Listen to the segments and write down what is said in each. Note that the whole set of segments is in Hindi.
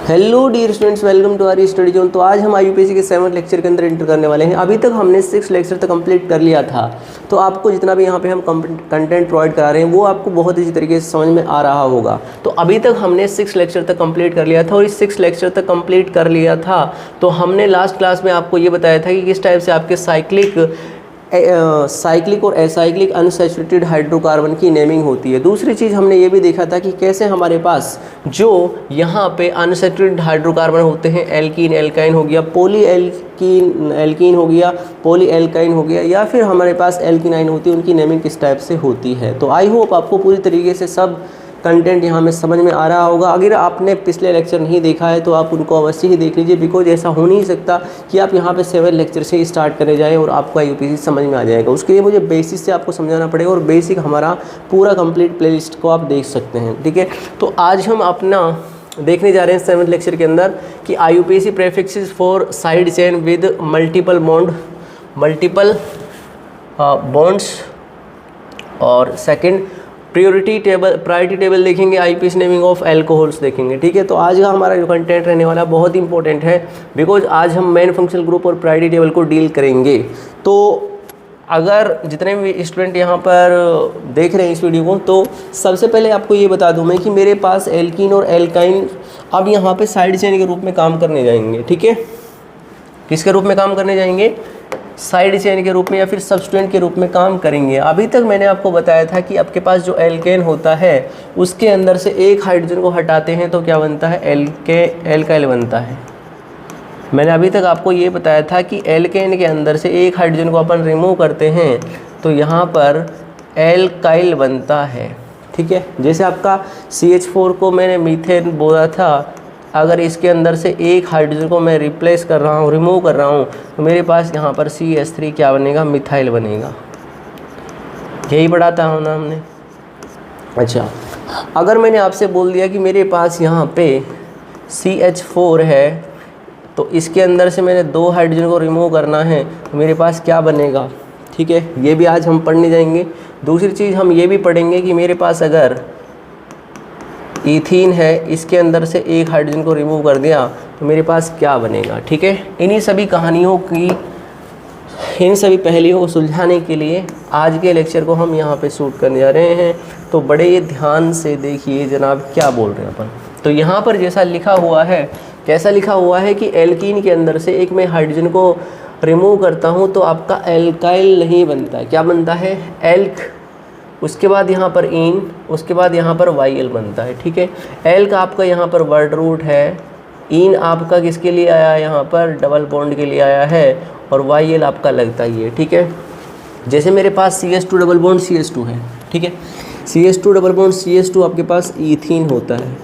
Hello dear students, welcome to our study zone. तो आज हम IUPAC के 7th लेक्चर के अंदर एंटर करने वाले हैं। अभी तक हमने 6 लेक्चर तक कंप्लीट कर लिया था। तो आपको जितना भी यहाँ पे हम कंटेंट प्रोवाइड करा रहे हैं वो आपको बहुत अच्छी तरीके से समझ में आ रहा होगा। तो अभी तक हमने 6 लेक्चर तक कंप्लीट कर लिया था और इस 6 लेक्चर तक कंप्लीट कर लिया था तो हमने लास्ट क्लास में आपको ये बताया था कि किस टाइप से आपके साइक्लिक और एसाइक्लिक अनसैचुरेटेड हाइड्रोकार्बन की नेमिंग होती है। दूसरी चीज़ हमने ये भी देखा था कि कैसे हमारे पास जो यहाँ पे अनसैचुरेटेड हाइड्रोकार्बन होते हैं, एल्कीन एल्काइन हो गया, पॉली एल्कीन हो गया, पॉली एल्काइन हो गया, या फिर हमारे पास एल्किनाइन होती है, उनकी नेमिंग किस टाइप से होती है। तो आई होप आपको पूरी तरीके से सब कंटेंट यहाँ में समझ में आ रहा होगा। अगर आपने पिछले लेक्चर नहीं देखा है तो आप उनको अवश्य ही देख लीजिए, बिकॉज ऐसा हो नहीं सकता कि आप यहाँ पे 7 लेक्चर से स्टार्ट करने जाएं और आपको IUPAC समझ में आ जाएगा। उसके लिए मुझे बेसिक से आपको समझाना पड़ेगा और बेसिक हमारा पूरा कंप्लीट प्लेलिस्ट को आप देख सकते हैं, ठीक है। तो आज हम अपना देखने जा रहे हैं 7th लेक्चर के अंदर कि IUPAC prefixes for side chain with multiple bonds, और सेकेंड प्रायोरिटी टेबल देखेंगे, IUPAC नेमिंग ऑफ एल्कोहल्स देखेंगे, ठीक है। तो आज का हमारा जो कंटेंट रहने वाला बहुत इंपॉर्टेंट है, बिकॉज आज हम मेन फंक्शनल ग्रुप और प्रायोरिटी टेबल को डील करेंगे। तो अगर जितने भी स्टूडेंट यहाँ पर देख रहे हैं इस वीडियो को, तो सबसे पहले आपको ये बता दूँ मैं कि मेरे पास एल्कीन और एल्काइन अब यहाँ पे साइड चेन के रूप में काम करने जाएंगे, ठीक है। किसके रूप में काम करने जाएंगे? साइड चेन के रूप में या फिर सब्स्टिट्यूएंट के रूप में काम करेंगे। अभी तक मैंने आपको बताया था कि आपके पास जो एल्केन होता है उसके अंदर से एक हाइड्रोजन को हटाते हैं तो क्या बनता है? एल्काइल बनता है। मैंने अभी तक आपको ये बताया था कि एल्केन के अंदर से एक हाइड्रोजन को अपन रिमूव करते हैं तो यहाँ पर एल्काइल बनता है, ठीक है। जैसे आपका CH4 को मैंने मीथेन बोला था, अगर इसके अंदर से एक हाइड्रोजन को मैं रिप्लेस कर रहा हूँ, रिमूव कर रहा हूँ, तो मेरे पास यहाँ पर CH3 क्या बनेगा? मिथाइल बनेगा। यही पढ़ा था ना हमने। अच्छा, अगर मैंने आपसे बोल दिया कि मेरे पास यहाँ पे CH4 है तो इसके अंदर से मैंने 2 हाइड्रोजन को रिमूव करना है तो मेरे पास क्या बनेगा, ठीक है। ये भी आज हम पढ़ने जाएंगे। दूसरी चीज़ हम ये भी पढ़ेंगे कि मेरे पास अगर ईथीन है, इसके अंदर से एक हाइड्रोजन को रिमूव कर दिया तो मेरे पास क्या बनेगा, ठीक है। इन्हीं सभी कहानियों की, इन सभी पहेलियों को सुलझाने के लिए आज के लेक्चर को हम यहाँ पे शूट करने जा रहे हैं। तो बड़े ये ध्यान से देखिए जनाब क्या बोल रहे हैं अपन। तो यहाँ पर जैसा लिखा हुआ है, कैसा लिखा हुआ है कि एल्कीन के अंदर से एक मैं हाइड्रोजन को रिमूव करता हूँ तो आपका एल्काइल नहीं बनता है। क्या बनता है? एल्क, उसके बाद यहाँ पर इन, उसके बाद यहाँ पर YL बनता है, ठीक है। एल्क आपका यहाँ पर वर्ड रूट है, इन आपका किसके लिए आया है? यहाँ पर डबल बॉन्ड के लिए आया है, और YL आपका लगता ही है, ठीक है। जैसे मेरे पास CH2 डबल बॉन्ड CH2 है, ठीक है। CH2 डबल बॉन्ड CH2 आपके पास ईथीन होता है।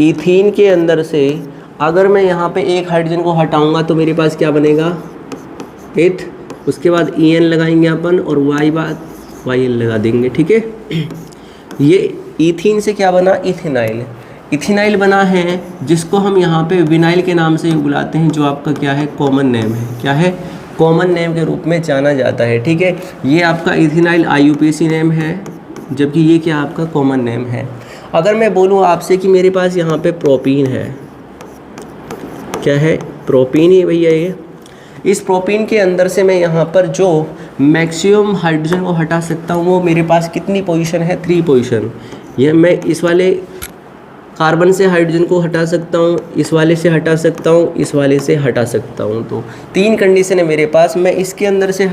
ईथीन के अंदर से अगर मैं यहाँ पे एक हाइड्रोजन को हटाऊँगा तो मेरे पास क्या बनेगा? एथ, उसके बाद EN लगाएंगे अपन और YL लगा देंगे, ठीक है। ये ईथीन से क्या बना? इथेनाइल। इथेनाइल बना है, जिसको हम यहाँ पे विनाइल के नाम से बुलाते हैं, जो आपका क्या है? कॉमन नेम है। क्या है? कॉमन नेम के रूप में जाना जाता है, ठीक है। ये आपका इथेनाइल IUPAC नेम है, जबकि ये क्या आपका कॉमन नेम है। अगर मैं बोलूँ आपसे कि मेरे पास यहाँ पे प्रोपीन है, क्या है? प्रोपीन ही भैया। ये इस प्रोपीन के अंदर से मैं यहाँ पर जो मैक्सिमम हाइड्रोजन को हटा सकता हूँ वो मेरे पास कितनी पोजीशन है? 3 पोजीशन। यह मैं इस वाले कार्बन से हाइड्रोजन को हटा सकता हूँ, इस वाले से हटा सकता हूँ, इस वाले से हटा सकता हूँ। तो 3 कंडीशन है मेरे पास। मैं इसके अंदर से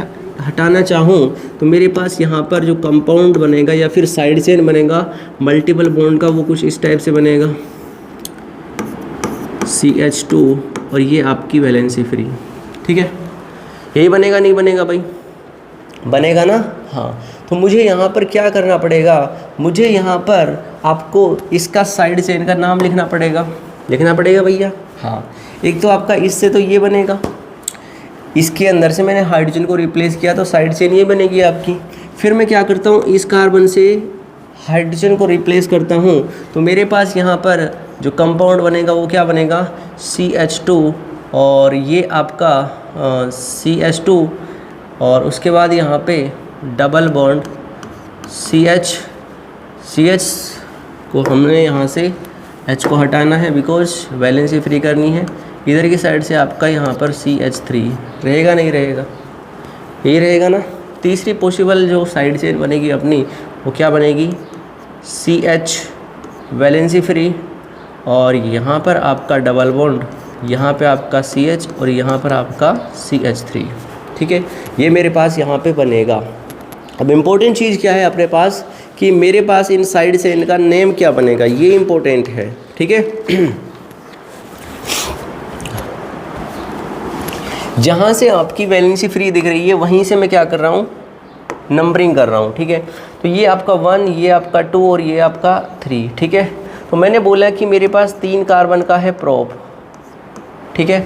हटाना चाहूँ तो मेरे पास यहाँ पर जो कंपाउंड बनेगा या फिर साइड चेन बनेगा मल्टीपल बॉन्ड का, वो कुछ इस टाइप से बनेगा, CH2 और ये आपकी वैलेंसी फ्री, ठीक है। यही बनेगा, नहीं बनेगा भाई? बनेगा ना? हाँ। तो मुझे यहाँ पर क्या करना पड़ेगा? मुझे यहाँ पर आपको इसका साइड चेन का नाम लिखना पड़ेगा भैया। हाँ, एक तो आपका इससे तो ये बनेगा, इसके अंदर से मैंने हाइड्रोजन को रिप्लेस किया तो साइड चेन ये बनेगी आपकी। फिर मैं क्या करता हूँ? इस कार्बन से हाइड्रोजन को रिप्लेस करता हूँ तो मेरे पास यहाँ पर जो कंपाउंड बनेगा वो क्या बनेगा? CH2 और ये आपका CH2 और उसके बाद यहाँ पे डबल बॉन्ड CH को हमने यहाँ से H को हटाना है बिकॉज वैलेंसी फ्री करनी है। इधर की साइड से आपका यहाँ पर CH3 रहेगा, नहीं रहेगा, यही रहेगा ना। तीसरी पॉसिबल जो साइड चेन बनेगी अपनी वो क्या बनेगी, CH वैलेंसी फ्री और यहाँ पर आपका डबल बॉन्ड, यहाँ पे आपका CH और यहाँ पर आपका CH3। ठीक है, ये मेरे पास यहाँ पे बनेगा। अब इम्पोर्टेंट चीज़ क्या है अपने पास कि मेरे पास इन साइड से इनका नेम क्या बनेगा, ये इम्पोर्टेंट है। ठीक है, जहाँ से आपकी वैलेंसी फ्री दिख रही है वहीं से मैं क्या कर रहा हूँ, नंबरिंग कर रहा हूँ। ठीक है, तो ये आपका 1, ये आपका 2 और ये आपका 3। ठीक है, तो मैंने बोला कि मेरे पास 3 कार्बन का है प्रोप। ठीक है,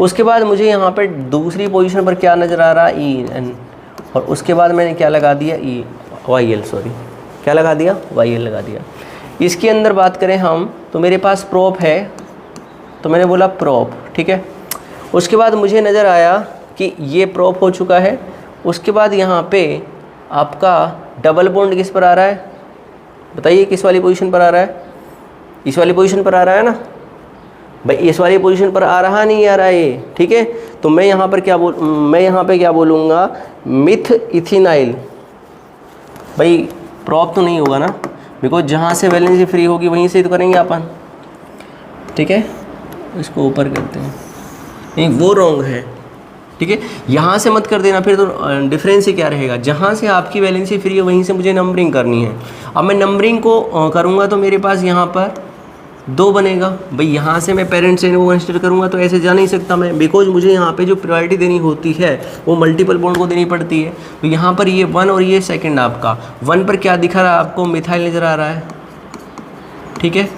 उसके बाद मुझे यहाँ पर दूसरी पोजीशन पर क्या नज़र आ रहा है, EN, और उसके बाद मैंने क्या लगा दिया, YL, सॉरी क्या लगा दिया, YL लगा दिया। इसके अंदर बात करें हम तो मेरे पास प्रोप है, तो मैंने बोला प्रोप। ठीक है, उसके बाद मुझे नज़र आया कि ये प्रोप हो चुका है। उसके बाद यहाँ पे आपका डबल बॉन्ड किस पर आ रहा है, बताइए किस वाली पोजीशन पर आ रहा है, इस वाली पोजीशन पर आ रहा है ना भाई, इस वाली पोजीशन पर आ रहा नहीं आ रहा है ये। ठीक है, तो मैं यहाँ पर क्या बोलूँगा, मिथ इथिनाइल। भाई प्रॉप तो नहीं होगा ना, बिकॉज जहाँ से वैलेंसी फ्री होगी वहीं से तो करेंगे अपन। ठीक है, इसको ऊपर करते हैं, नहीं वो रॉन्ग है। ठीक है, यहाँ से मत कर देना, फिर तो डिफरेंस ही क्या रहेगा। जहाँ से आपकी वैलेंसी फ्री है वहीं से मुझे नंबरिंग करनी है। अब मैं नंबरिंग को करूँगा तो मेरे पास यहाँ पर 2 बनेगा। भाई यहाँ से मैं पेरेंट चेन को कंसिडर करूँगा तो ऐसे जा नहीं सकता मैं, बिकॉज मुझे यहाँ पे जो प्रायोरिटी देनी होती है वो मल्टीपल बॉन्ड को देनी पड़ती है। तो यहाँ पर ये 1 और ये सेकंड आपका 1 पर क्या दिखा रहा है आपको, मिथाइल नज़र आ रहा है। ठीक है,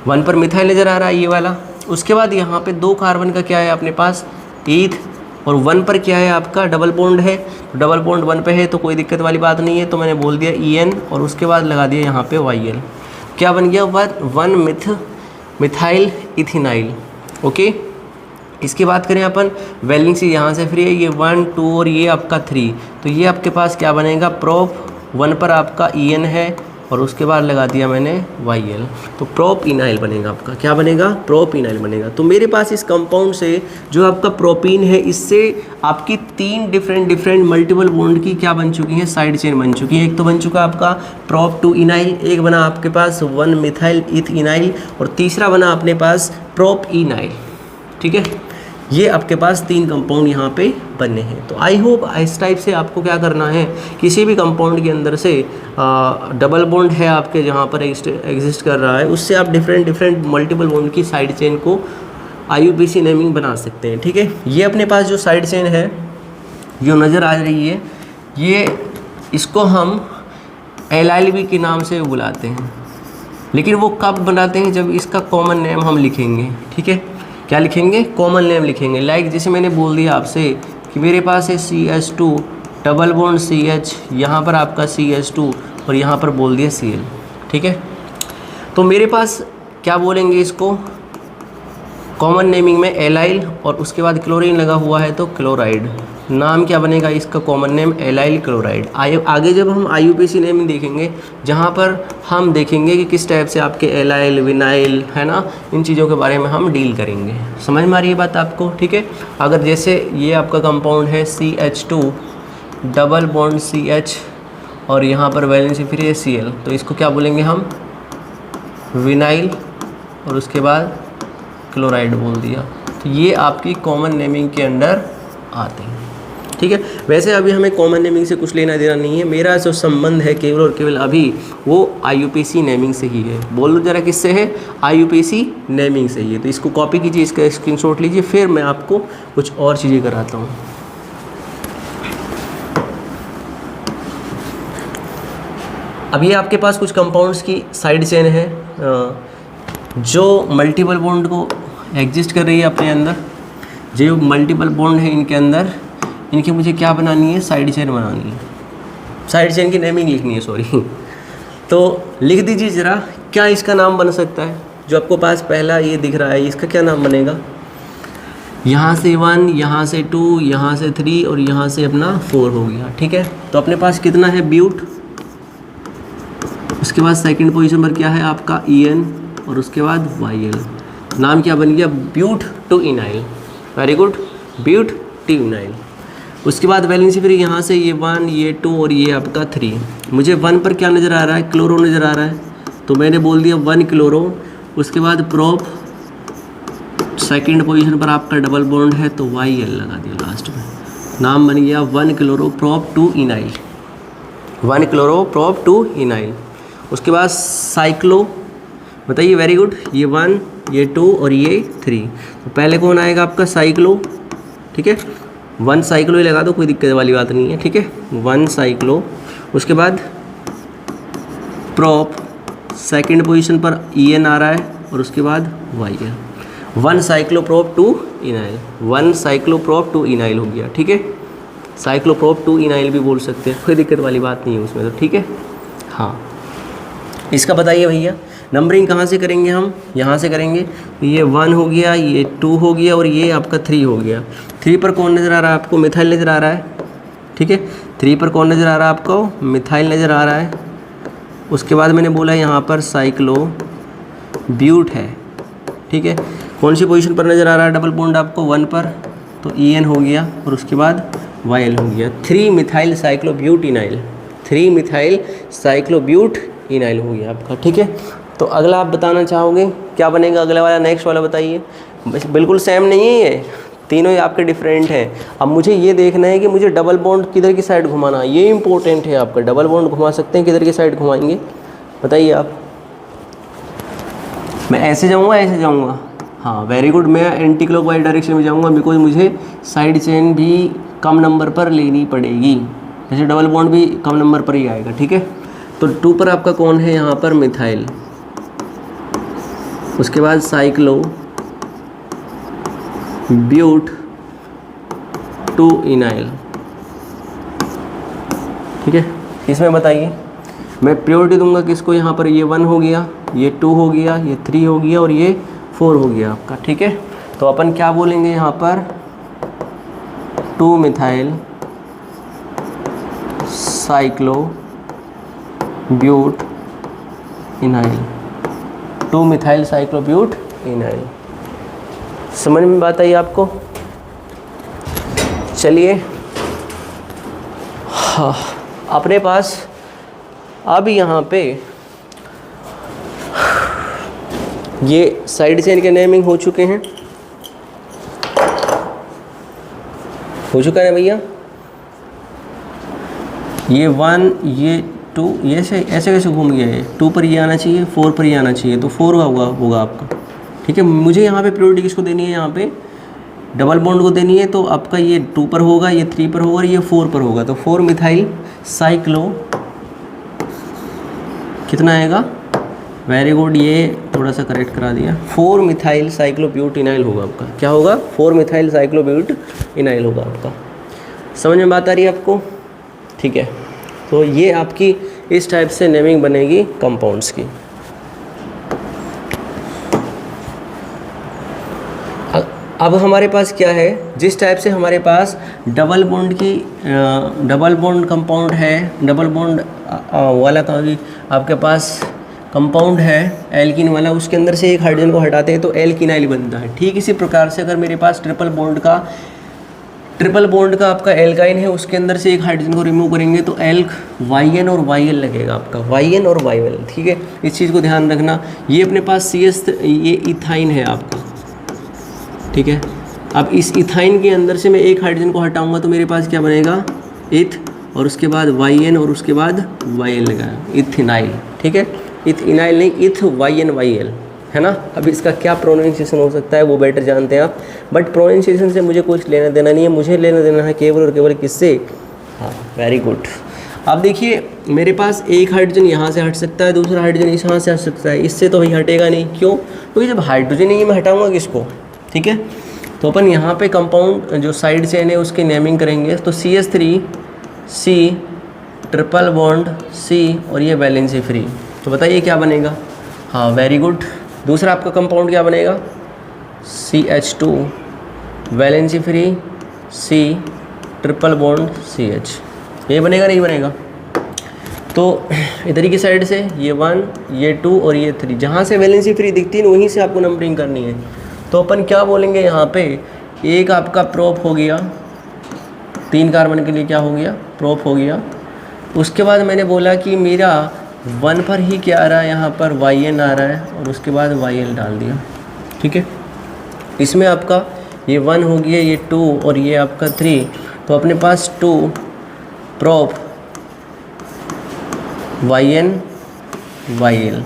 1 पर मिथाइल नज़र आ रहा है ये वाला। उसके बाद यहाँ पे 2 कार्बन का क्या है अपने पास, ईथ, और 1 पर क्या है आपका डबल बॉन्ड है। तो डबल बॉन्ड 1 पे है तो कोई दिक्कत वाली बात नहीं है, तो मैंने बोल दिया EN और उसके बाद लगा दिया यहाँ पे YL। क्या बन गया, 1 मिथाइल इथिनाइल। ओके, इसकी बात करें अपन, वैलेंसी यहाँ से फ्री है, ये 1, 2 और ये आपका 3, तो ये आपके पास क्या बनेगा, प्रोप 1 पर आपका EN है और उसके बाद लगा दिया मैंने YL, तो प्रोप इनाइल बनेगा आपका। क्या बनेगा, प्रोप इनाइल बनेगा। तो मेरे पास इस कंपाउंड से जो आपका प्रोपीन है, इससे आपकी 3 डिफरेंट मल्टीपल बॉन्ड की क्या बन चुकी हैं, साइड चेन बन चुकी है। एक तो बन चुका आपका प्रोप 2 इनाइल, एक बना आपके पास 1 मिथाइल इथ इनाइल और तीसरा बना अपने पास प्रोप इनाइल। ठीक है, ये आपके पास 3 कंपाउंड यहाँ पे बने हैं। तो आई होप इस टाइप से आपको क्या करना है, किसी भी कंपाउंड के अंदर से डबल बॉन्ड है आपके जहाँ पर एग्जिस्ट कर रहा है, उससे आप डिफरेंट मल्टीपल बॉन्ड की साइड चेन को IUPAC नेमिंग बना सकते हैं। ठीक है, ये अपने पास जो साइड चेन है जो नज़र आ रही है, ये इसको हम LILB के नाम से बुलाते हैं, लेकिन वो कब बनाते हैं, जब इसका कॉमन नेम हम लिखेंगे। ठीक है, क्या लिखेंगे, कॉमन नेम लिखेंगे। लाइक जैसे मैंने बोल दिया आपसे कि मेरे पास है CH2 डबल बॉन्ड CH, यहाँ पर आपका CH2 और यहाँ पर बोल दिया Cl। ठीक है, तो मेरे पास क्या बोलेंगे इसको, कॉमन नेमिंग में एलाइल और उसके बाद क्लोरीन लगा हुआ है तो क्लोराइड। नाम क्या बनेगा इसका, कॉमन नेम एलाइल क्लोराइड। आगे जब हम IUPAC नेमिंग देखेंगे, जहाँ पर हम देखेंगे कि किस टाइप से आपके एलाइल विनाइल है ना, इन चीज़ों के बारे में हम डील करेंगे। समझ में आ रही है बात आपको। ठीक है, अगर जैसे ये आपका कंपाउंड है CH2 डबल बॉन्ड CH और यहाँ पर वैलेंसी फ्री है Cl, तो इसको क्या बोलेंगे हम, विनाइल और उसके बाद क्लोराइड बोल दिया। तो ये आपकी कॉमन नेमिंग के अंडर आते हैं। ठीक है, वैसे अभी हमें कॉमन नेमिंग से कुछ लेना देना नहीं है, मेरा जो संबंध है केवल और केवल अभी वो IUPAC नेमिंग से ही है। बोल लो जरा किससे है, IUPAC नेमिंग से ही है। तो इसको कॉपी कीजिए, इसका स्क्रीनशॉट लीजिए, फिर मैं आपको कुछ और चीज़ें कराता हूँ। अब ये आपके पास कुछ कंपाउंड्स की साइड चेन है जो मल्टीपल बॉन्ड को एग्जिस्ट कर रही है अपने अंदर। जो मल्टीपल बॉन्ड है इनके अंदर, इनकी मुझे क्या बनानी है, साइड चेन बनानी है, साइड चेन की नेमिंग लिखनी है, सॉरी। तो लिख दीजिए ज़रा, क्या इसका नाम बन सकता है। जो आपको पास पहला ये दिख रहा है, इसका क्या नाम बनेगा, यहाँ से 1, यहाँ से 2, यहाँ से 3 और यहाँ से अपना 4 हो गया। ठीक है, तो अपने पास कितना है, ब्यूट। उसके बाद सेकंड पोजीशन पर क्या है आपका EN, और उसके बाद YL। नाम क्या बन गया? But two ynyl. Very good, but two ynyl. उसके बाद वैलेंसी फ्री यहाँ से ये 1, ये 2 और ये आपका 3। मुझे 1 पर क्या नज़र आ रहा है? क्लोरो नज़र आ रहा है, तो मैंने बोल दिया 1 क्लोरो। उसके बाद प्रोप सेकंड पोजीशन पर आपका डबल बॉन्ड है तो YL लगा दिया लास्ट में। नाम बन गया 1 chloro prop two ynyl. 1 chloro prop two ynyl. उसके बाद साइक्लो, बताइए। वेरी गुड, ये 1, ये 2 और ये 3। तो पहले कौन आएगा आपका? साइक्लो। ठीक है, 1 साइक्लो ही लगा दो, कोई दिक्कत वाली बात नहीं है। ठीक है, 1 साइक्लो। उसके बाद प्रोप सेकंड पोजीशन पर EN आ रहा है और उसके बाद YL। 1 साइक्लोप्रोप to ynyl. 1 साइक्लोप्रोप टू इनाइल हो गया। ठीक है, साइक्लोप्रोप टू इनाइल भी बोल सकते हैं, कोई दिक्कत वाली बात नहीं है उसमें तो। ठीक है, हाँ। इसका बताइए भैया, नंबरिंग कहाँ से करेंगे हम? यहाँ से करेंगे। ये 1 हो गया, ये 2 हो गया और ये आपका 3 हो गया। 3 पर कौन नज़र आ रहा है आपको? मिथाइल नज़र आ रहा है। ठीक है, 3 पर कौन नज़र आ रहा है आपको? मिथाइल नज़र आ रहा है। उसके बाद मैंने बोला यहाँ पर साइक्लो ब्यूट है। ठीक है, कौन सी पोजीशन पर नज़र आ रहा है डबल बॉन्ड आपको? 1 पर, तो EN हो गया और उसके बाद YL हो गया। 3 मिथाइल साइक्लोब्यूट इनाइल। 3 मिथाइल साइक्लोब्यूट इनाइल हो गया आपका। ठीक है, तो अगला आप बताना चाहोगे क्या बनेगा? अगला वाला, नेक्स्ट वाला बताइए। बिल्कुल सेम नहीं है, ये तीनों ही आपके डिफरेंट हैं। अब मुझे ये देखना है कि मुझे डबल बॉन्ड किधर की साइड घुमाना है, ये इंपॉर्टेंट है आपका। डबल बॉन्ड घुमा सकते हैं, किधर की साइड घुमाएंगे बताइए आप? मैं ऐसे जाऊँगा, ऐसे जाऊँगा? हाँ, वेरी गुड, मैं एंटी क्लॉकवाइज डायरेक्शन में जाऊँगा, बिकॉज मुझे साइड चेन भी कम नंबर पर लेनी पड़ेगी, जैसे डबल बॉन्ड भी कम नंबर पर ही आएगा। ठीक है, तो 2 पर आपका कौन है? यहाँ पर मिथाइल। उसके बाद साइक्लो ब्यूट टू इनाइल। ठीक है, इसमें बताइए मैं प्योरिटी दूंगा किसको? यहाँ पर ये 1 हो गया, ये 2 हो गया, ये 3 हो गया और ये 4 हो गया आपका। ठीक है, तो अपन क्या बोलेंगे यहाँ पर? 2 मिथाइल साइक्लो ब्यूट इनाइल। 2 मिथाइल साइक्लोब्यूट इनाइल। समझ में बात आई आपको? चलिए, हाँ, अपने पास अब यहाँ पे ये साइड चेन के नेमिंग हो चुके हैं, हो चुका है भैया। ये 1, ये 2, ये ऐसे कैसे घूम गया है? 2 पर ये आना चाहिए, 4 पर ये आना चाहिए, तो 4 होगा आपका। ठीक है, मुझे यहाँ पे प्योरिटी किसको देनी है? यहाँ पे डबल बॉन्ड को देनी है, तो आपका ये 2 पर होगा, ये 3 पर होगा और ये 4 पर होगा। तो 4 मिथाइल साइक्लो कितना आएगा? वेरी गुड, ये थोड़ा सा करेक्ट करा दिया। 4 मिथाइल साइक्लोब्यूट इनाइल होगा आपका। क्या होगा? 4 मिथाइल साइक्लोब्यूट इनाइल होगा आपका। समझ में बात आ रही है आपको? ठीक है, तो ये आपकी इस टाइप से नेमिंग बनेगी कंपाउंड्स की। अब हमारे पास क्या है? जिस टाइप से हमारे पास डबल बॉन्ड की डबल बॉन्ड कंपाउंड है, डबल बॉन्ड वाला का भी आपके पास कंपाउंड है एल्किन वाला, उसके अंदर से एक हाइड्रोजन को हटाते हैं तो एल्किनाइल बनता है। ठीक इसी प्रकार से अगर मेरे पास ट्रिपल बॉन्ड का आपका एल्काइन है, उसके अंदर से एक हाइड्रोजन को रिमूव करेंगे तो एल्क YN और YL लगेगा आपका, YN और YL। ठीक है, इस चीज़ को ध्यान रखना। ये अपने पास CS, ये इथाइन है आपका। ठीक है, अब इस इथाइन के अंदर से मैं एक हाइड्रोजन को हटाऊंगा तो मेरे पास क्या बनेगा? इथ और उसके बाद YN और उसके बाद YL लगाया, इथिनाइल। ठीक है, इथिनाइल नहीं, इथ YN YL है ना। अब इसका क्या प्रोनाउंसिएशन हो सकता है वो बेटर जानते हैं आप, बट प्रोनाउंसिएशन से मुझे कुछ लेना देना नहीं है, मुझे लेना देना है केवल और केवल किससे? हाँ, वेरी गुड। अब देखिए, मेरे पास एक हाइड्रोजन यहाँ से हट सकता है, दूसरा हाइड्रोजन यहाँ से हट सकता है, इससे तो भाई हटेगा नहीं। क्यों? क्योंकि जब हाइड्रोजन ही मैं हटाऊँगा किसको? ठीक है, तो अपन यहाँ पे कंपाउंड जो साइड चेन है उसकी नेमिंग करेंगे। तो CH3C ट्रिपल बॉन्ड C और ये वैलेंसी फ्री। तो बताइए क्या बनेगा? हाँ, वेरी गुड। दूसरा आपका कंपाउंड क्या बनेगा? CH2 valency free C triple bond CH। ये बनेगा नहीं बनेगा? तो इधर की साइड से ये 1, ये 2 और ये 3, जहाँ से वैलेंसी फ्री दिखती है वहीं से आपको नंबरिंग करनी है। तो अपन क्या बोलेंगे यहाँ पे, एक आपका प्रोप हो गया, 3 कार्बन के लिए क्या हो गया, प्रोप हो गया। उसके बाद मैंने बोला कि मेरा 1 पर ही क्या आ रहा है, यहाँ पर YN आ रहा है और उसके बाद YL डाल दिया। ठीक है, इसमें आपका ये 1 हो गया, ये 2 और ये आपका 3, तो अपने पास 2 प्रोप YN YL,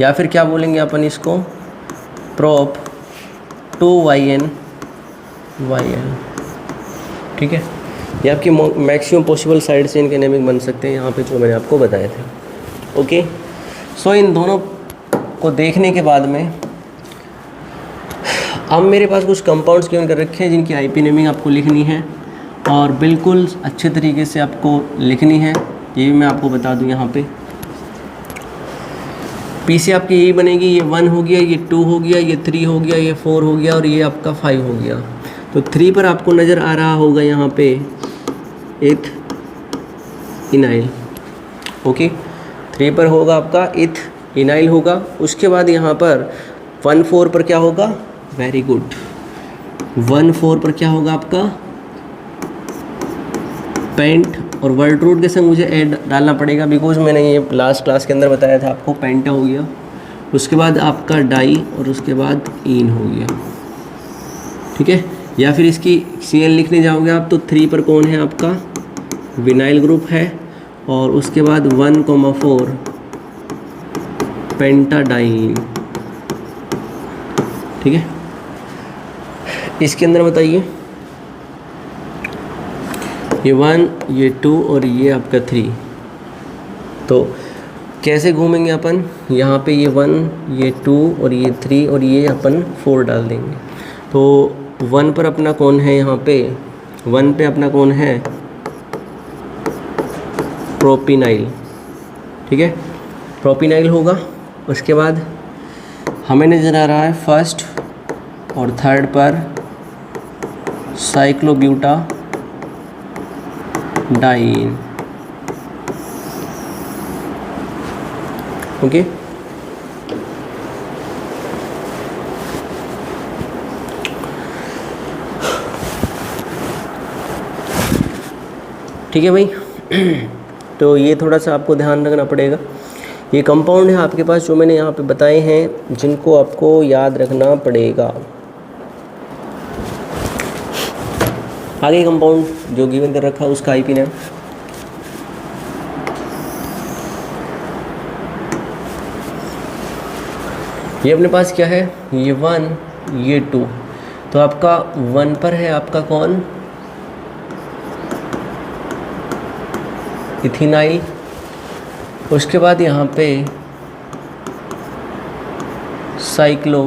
या फिर क्या बोलेंगे अपन इसको, प्रोप 2 YN YL। ठीक है, ये आपकी मैक्सिमम पॉसिबल साइड से इनके नेमिंग बन सकते हैं यहाँ पे जो मैंने आपको बताए थे। ओके, सो इन दोनों को देखने के बाद में अब मेरे पास कुछ कंपाउंड्स गिवन कर रखे हैं जिनकी IP नेमिंग आपको लिखनी है और बिल्कुल अच्छे तरीके से आपको लिखनी है। ये भी मैं आपको बता दूं, यहाँ पे P से आपकी यही बनेगी, ये 1 हो गया, ये 2 हो गया, ये 3 हो गया, ये 4 हो गया और ये आपका 5 हो गया। तो 3 पर आपको नज़र आ रहा होगा यहाँ पे इथ इनाइल। ओके, 3 पर होगा आपका इथ इनाइल होगा। उसके बाद यहाँ पर 1,4 पर क्या होगा, वेरी गुड, 1,4 पर क्या होगा आपका पेंट, और वर्ड रूट के संग मुझे ऐड डालना पड़ेगा बिकॉज मैंने ये लास्ट क्लास के अंदर बताया था आपको, पेंटा हो गया। उसके बाद आपका डाई और उसके बाद इन हो गया। ठीक है, या फिर इसकी CL लिखने जाओगे आप तो 3 पर कौन है आपका, विनाइल ग्रुप है, और उसके बाद 1,4 पेंटाडाइन। ठीक है, इसके अंदर बताइए ये 1, ये 2 और ये आपका 3, तो कैसे घूमेंगे अपन, यहाँ पे ये 1, ये 2 और ये 3 और ये अपन 4 डाल देंगे। तो 1 पर अपना कौन है, यहाँ पे 1 पे अपना कौन है, प्रोपिनाइल। ठीक है, प्रोपिनाइल होगा। उसके बाद हमें नज़र आ रहा है फर्स्ट और थर्ड पर साइक्लोब्यूटा डाइन। ओके, ठीक है भाई। तो ये थोड़ा सा आपको ध्यान रखना पड़ेगा। ये कंपाउंड है आपके पास जो मैंने यहाँ पे बताए हैं जिनको आपको याद रखना पड़ेगा। आगे कंपाउंड जो गिवन कर रखा है उसका IP नेम, ये अपने पास क्या है, ये 1, ये 2, तो आपका 1 पर है आपका कौन, इथिनाइल। उसके बाद यहाँ पे साइक्लो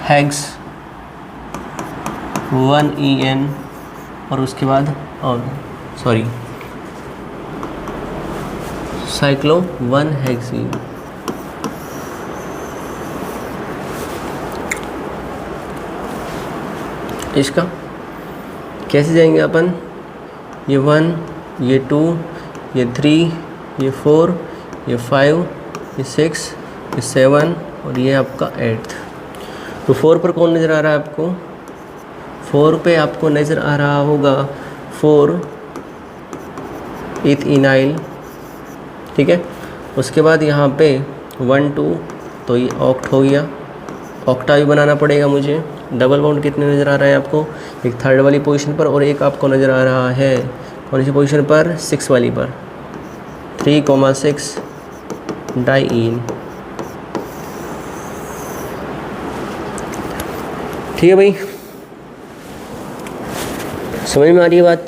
हेक्स 1EN और उसके बाद साइक्लो 1 हेक्सीन। इसका कैसे जाएंगे अपन, ये 1, ये 2, ये 3, ये 4, ये 5, ये 6, ये 7 और ये आपका 8। तो 4 पर कौन नज़र आ रहा है आपको, 4 पे आपको नज़र आ रहा होगा 4 इथइनाइल। ठीक है, उसके बाद यहाँ पे 1, 2, तो ये ऑक्ट हो गया, ऑक्टा भी बनाना पड़ेगा मुझे। डबल बॉन्ड कितने नज़र आ रहा है आपको, एक थर्ड वाली पोजीशन पर और एक आपको नज़र आ रहा है कौन सी पोजीशन पर, 6 वाली पर, 3,6 डाइईन। ठीक है भाई, समझ में आ रही है बात।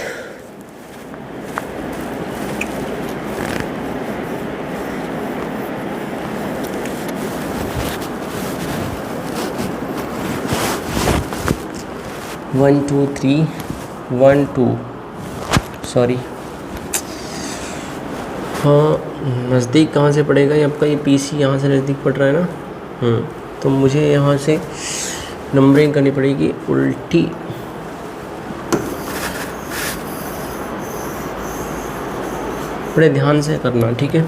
वन टू थ्री 1 2 सॉरी, हाँ नज़दीक कहाँ से पड़ेगा ये आपका, ये PC यहाँ से नज़दीक पड़ रहा है ना। तो मुझे यहाँ से नंबरिंग करनी पड़ेगी उल्टी। बड़े ध्यान से करना, ठीक है।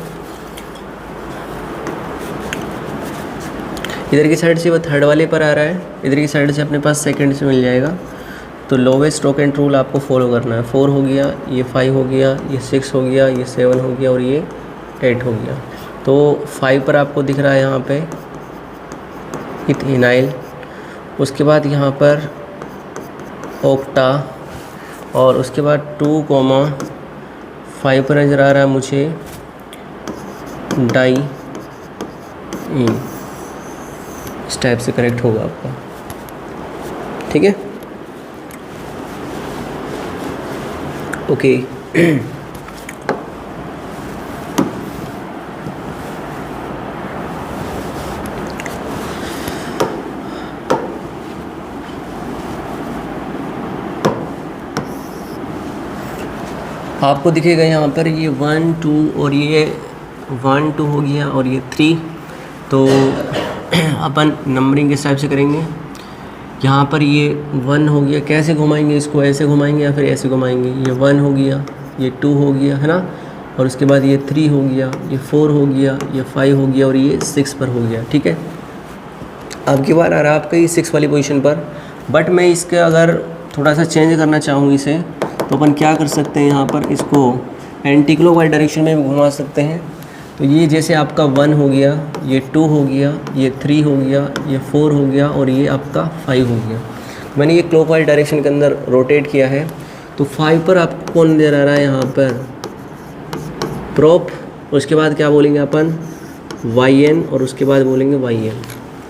इधर की साइड से वो थर्ड वाले पर आ रहा है, इधर की साइड से अपने पास सेकंड से मिल जाएगा। तो लोवेस्ट टोकेन रूल आपको फॉलो करना है। 4 हो गया, ये 5 हो गया, ये 6 हो गया, ये 7 हो गया और ये 8 हो गया। तो 5 पर आपको दिख रहा है यहाँ पे इथेनाइल, उसके बाद यहाँ पर ओक्टा, और उसके बाद 2,5 पर नज़र आ रहा है मुझे डाई इन। इस टाइप से करेक्ट होगा आपका, ठीक है, ओके। आपको दिखेगा यहाँ पर ये 1 2 और ये 1 2 हो गया और ये 3। तो अपन नंबरिंग किस टाइप से करेंगे, यहाँ पर ये 1 हो गया, कैसे घुमाएंगे इसको, ऐसे घुमाएंगे या फिर ऐसे घुमाएंगे। ये 1 हो गया, ये 2 हो गया, है ना, और उसके बाद ये 3 हो गया, ये 4 हो गया, ये 5 हो गया और ये 6 पर हो गया, ठीक है। अब की बार आ रहा है आपका ये 6 वाली पोजीशन पर। बट मैं इसके अगर थोड़ा सा चेंज करना चाहूँ इसे, तो अपन क्या कर सकते हैं, यहाँ पर इसको एंटी क्लॉकवाइज डायरेक्शन में भी घुमा सकते हैं। तो ये जैसे आपका 1 हो गया, ये 2 हो गया, ये 3 हो गया, ये 4 हो गया और ये आपका 5 हो गया। मैंने ये क्लॉकवाइज डायरेक्शन के अंदर रोटेट किया है। तो 5 पर आपको कौन नज़र आ रहा है, यहाँ पर प्रोप, उसके बाद क्या बोलेंगे अपन YN और उसके बाद बोलेंगे YL,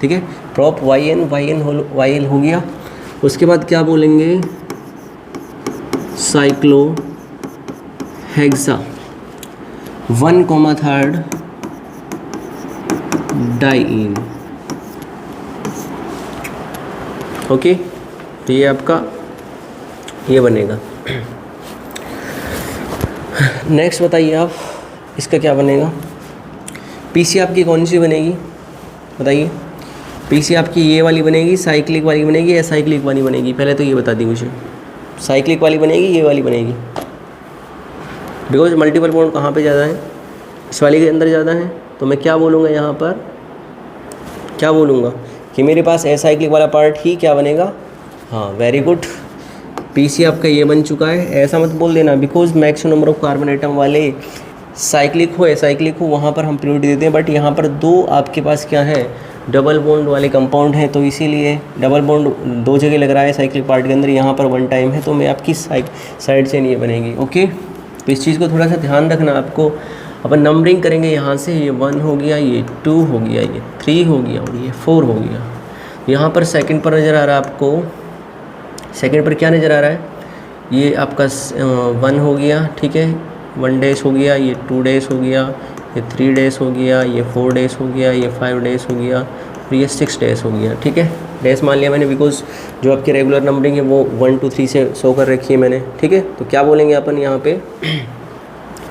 ठीक है। प्रोप YN हो गया। उसके बाद क्या बोलेंगे साइक्लो हेक्सा 1,3 डाइइन, ओके। तो ये आपका ये बनेगा। नेक्स्ट बताइए आप, इसका क्या बनेगा। पीसी आपकी कौन सी बनेगी बताइए। पीसी आपकी ये वाली बनेगी, साइक्लिक वाली बनेगी या साइक्लिक वाली बनेगी, पहले तो ये बता दी मुझे। साइक्लिक वाली बनेगी, ये वाली बनेगी, बिकॉज मल्टीपल बॉन्ड कहाँ पे ज़्यादा है, इस वाली के अंदर ज़्यादा है। तो मैं क्या बोलूँगा यहाँ पर, क्या बोलूँगा कि मेरे पास एसाइक्लिक वाला पार्ट ही क्या बनेगा। हाँ, वेरी गुड, पीसी आपका ये बन चुका है। ऐसा मत बोल देना because maximum number of carbon atom वाले साइक्लिक हो एसाइक्लिक हो वहाँ पर हम प्रायोरिटी देते हैं। बट यहाँ पर 2 आपके पास क्या है, डबल बॉन्ड वाले कंपाउंड हैं, तो इसीलिए डबल बॉन्ड 2 जगह लग रहा है साइक्लिक पार्ट के अंदर, यहाँ पर 1 टाइम है, तो मैं आपकी साइड चेन ये बनेगी, ओके। तो इस चीज़ को थोड़ा सा ध्यान रखना आपको। अपन नंबरिंग करेंगे यहाँ से, ये 1 हो गया, ये 2 हो गया, ये 3 हो गया और ये 4 हो गया। यहाँ पर सेकंड पर नज़र आ रहा है आपको, सेकंड पर क्या नज़र आ रहा है, ये आपका 1 हो गया, ठीक है, 1 डेज हो गया, ये 2 डेज हो गया, ये 3 डेज हो गया, ये 4 डेज हो गया, ये 5 डेज हो गया और ये 6 डेज हो गया, ठीक है। डेज मान लिया मैंने बिकॉज जो आपकी रेगुलर नंबरिंग है वो 1 2 3 से शो कर रखी है मैंने, ठीक है। तो क्या बोलेंगे अपन यहाँ पे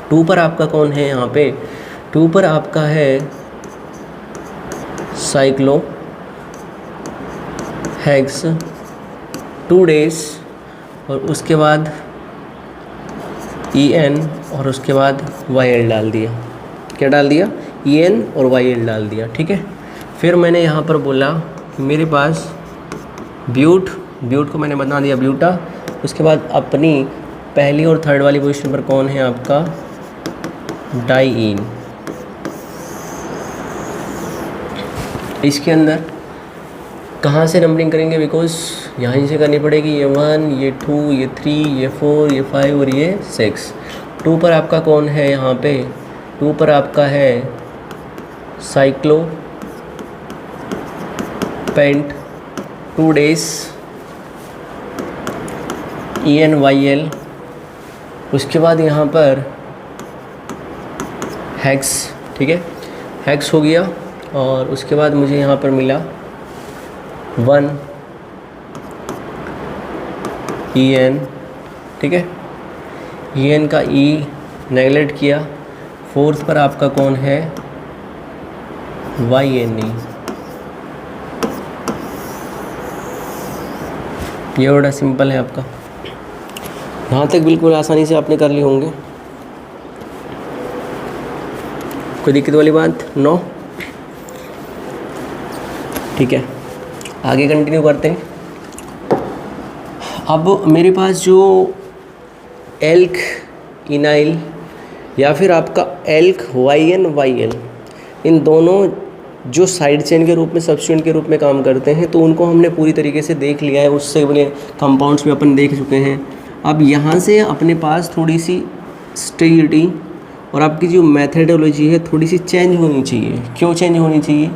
2 पर आपका कौन है, यहाँ पे 2 पर आपका है साइक्लो हेक्स 2 डेज और उसके बाद EN और उसके बाद YL डाल दिया। क्या डाल दिया, EN और YL डाल दिया, ठीक है। फिर मैंने यहाँ पर बोला कि मेरे पास ब्यूट को मैंने बता दिया ब्यूटा। उसके बाद अपनी पहली और थर्ड वाली पोजीशन पर कौन है आपका डाइइन। इसके अंदर कहाँ से नंबरिंग करेंगे, बिकॉज यहाँ से करनी पड़ेगी, ये 1 ये 2 ये 3 ये 4 ये 5 और ये 6। 2 पर आपका कौन है, यहाँ पे 2 पर आपका है साइक्लो पेंट 2 डेज EN YL। उसके बाद यहाँ पर हेक्स, ठीक है, हेक्स हो गया और उसके बाद मुझे यहाँ पर मिला 1 EN, ठीक है। EN का E नेगलेक्ट किया। 4th पर आपका कौन है YNE। ये बड़ा सिंपल है आपका, यहाँ तक बिल्कुल आसानी से आपने कर लिए होंगे। कोई दिक्कत वाली बात? नो। ठीक है, आगे कंटिन्यू करते हैं। अब मेरे पास जो एल्क इनाइल या फिर आपका एल्क YN इन दोनों जो साइड चेन के रूप में, सब्स्टिट्यूएंट के रूप में काम करते हैं, तो उनको हमने पूरी तरीके से देख लिया है। उससे बने कंपाउंड्स में अपन देख चुके हैं। अब यहाँ से अपने पास थोड़ी सी स्टेबिलिटी और आपकी जो मेथडोलॉजी है थोड़ी सी चेंज होनी चाहिए। क्यों चेंज होनी चाहिए?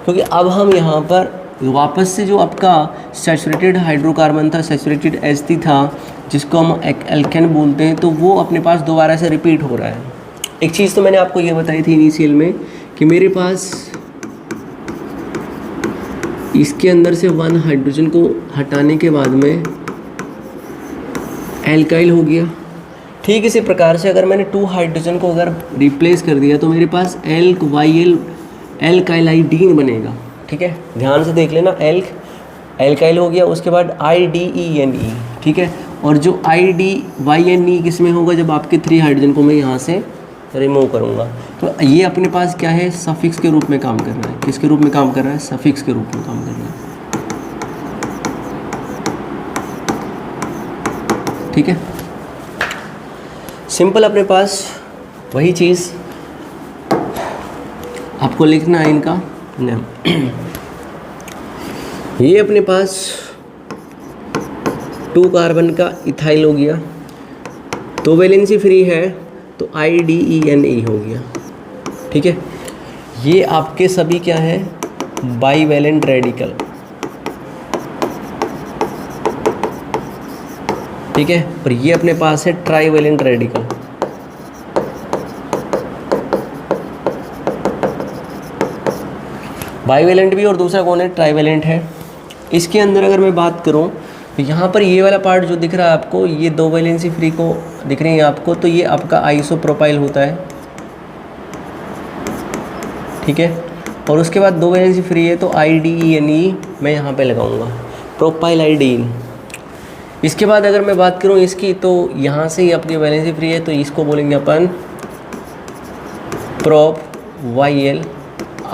क्योंकि अब हम यहाँ पर वापस से जो आपका सैचुरेटेड हाइड्रोकार्बन था, सैचुरेटेड एस्टी था, जिसको हम एल्केन बोलते हैं, तो वो अपने पास दोबारा से रिपीट हो रहा है। एक चीज़ तो मैंने आपको ये बताई थी इनिशियल में कि मेरे पास इसके अंदर से 1 हाइड्रोजन को हटाने के बाद में एल्काइल हो गया। ठीक इसी प्रकार से अगर मैंने 2 हाइड्रोजन को अगर रिप्लेस कर दिया तो मेरे पास एल्क YL एल्काइलाइडीन बनेगा। ठीक है, ध्यान से देख लेना। एल्काइल हो गया, उसके बाद IDENE। ठीक है, और जो IDYNE किस में होगा? जब आपके 3 हाइड्रोजन को मैं यहाँ से रिमूव करूँगा। तो ये अपने पास क्या है? सफिक्स के रूप में काम कर रहा है। किसके रूप में काम कर रहा है? सफिक्स के रूप में काम कर रहा है। ठीक है, सिंपल अपने पास वही चीज़ आपको लिखना है इनका नाम। ये अपने पास 2 कार्बन का इथाइल हो गया, तो वैलेंसी फ्री है तो IDENE हो गया। ठीक है, ये आपके सभी क्या है? Bivalent radical. ठीक है, और ये अपने पास है ट्राईवैलेंट रेडिकल। बाईवैलेंट भी और दूसरा कौन है? ट्राईवैलेंट है। इसके अंदर अगर मैं बात करूं तो यहाँ पर ये वाला पार्ट जो दिख रहा है आपको, ये 2 वैलेंसी फ्री को दिख रही है आपको, तो ये आपका आइसोप्रोपाइल होता है। ठीक है, और उसके बाद 2 वैलेंसी फ्री है तो IDENE मैं यहाँ पे लगाऊंगा, प्रोपाइल आइडीन। इसके बाद अगर मैं बात करूँ इसकी, तो यहाँ से ही अपनी वैलेंसी फ्री है तो इसको बोलेंगे अपन prop YL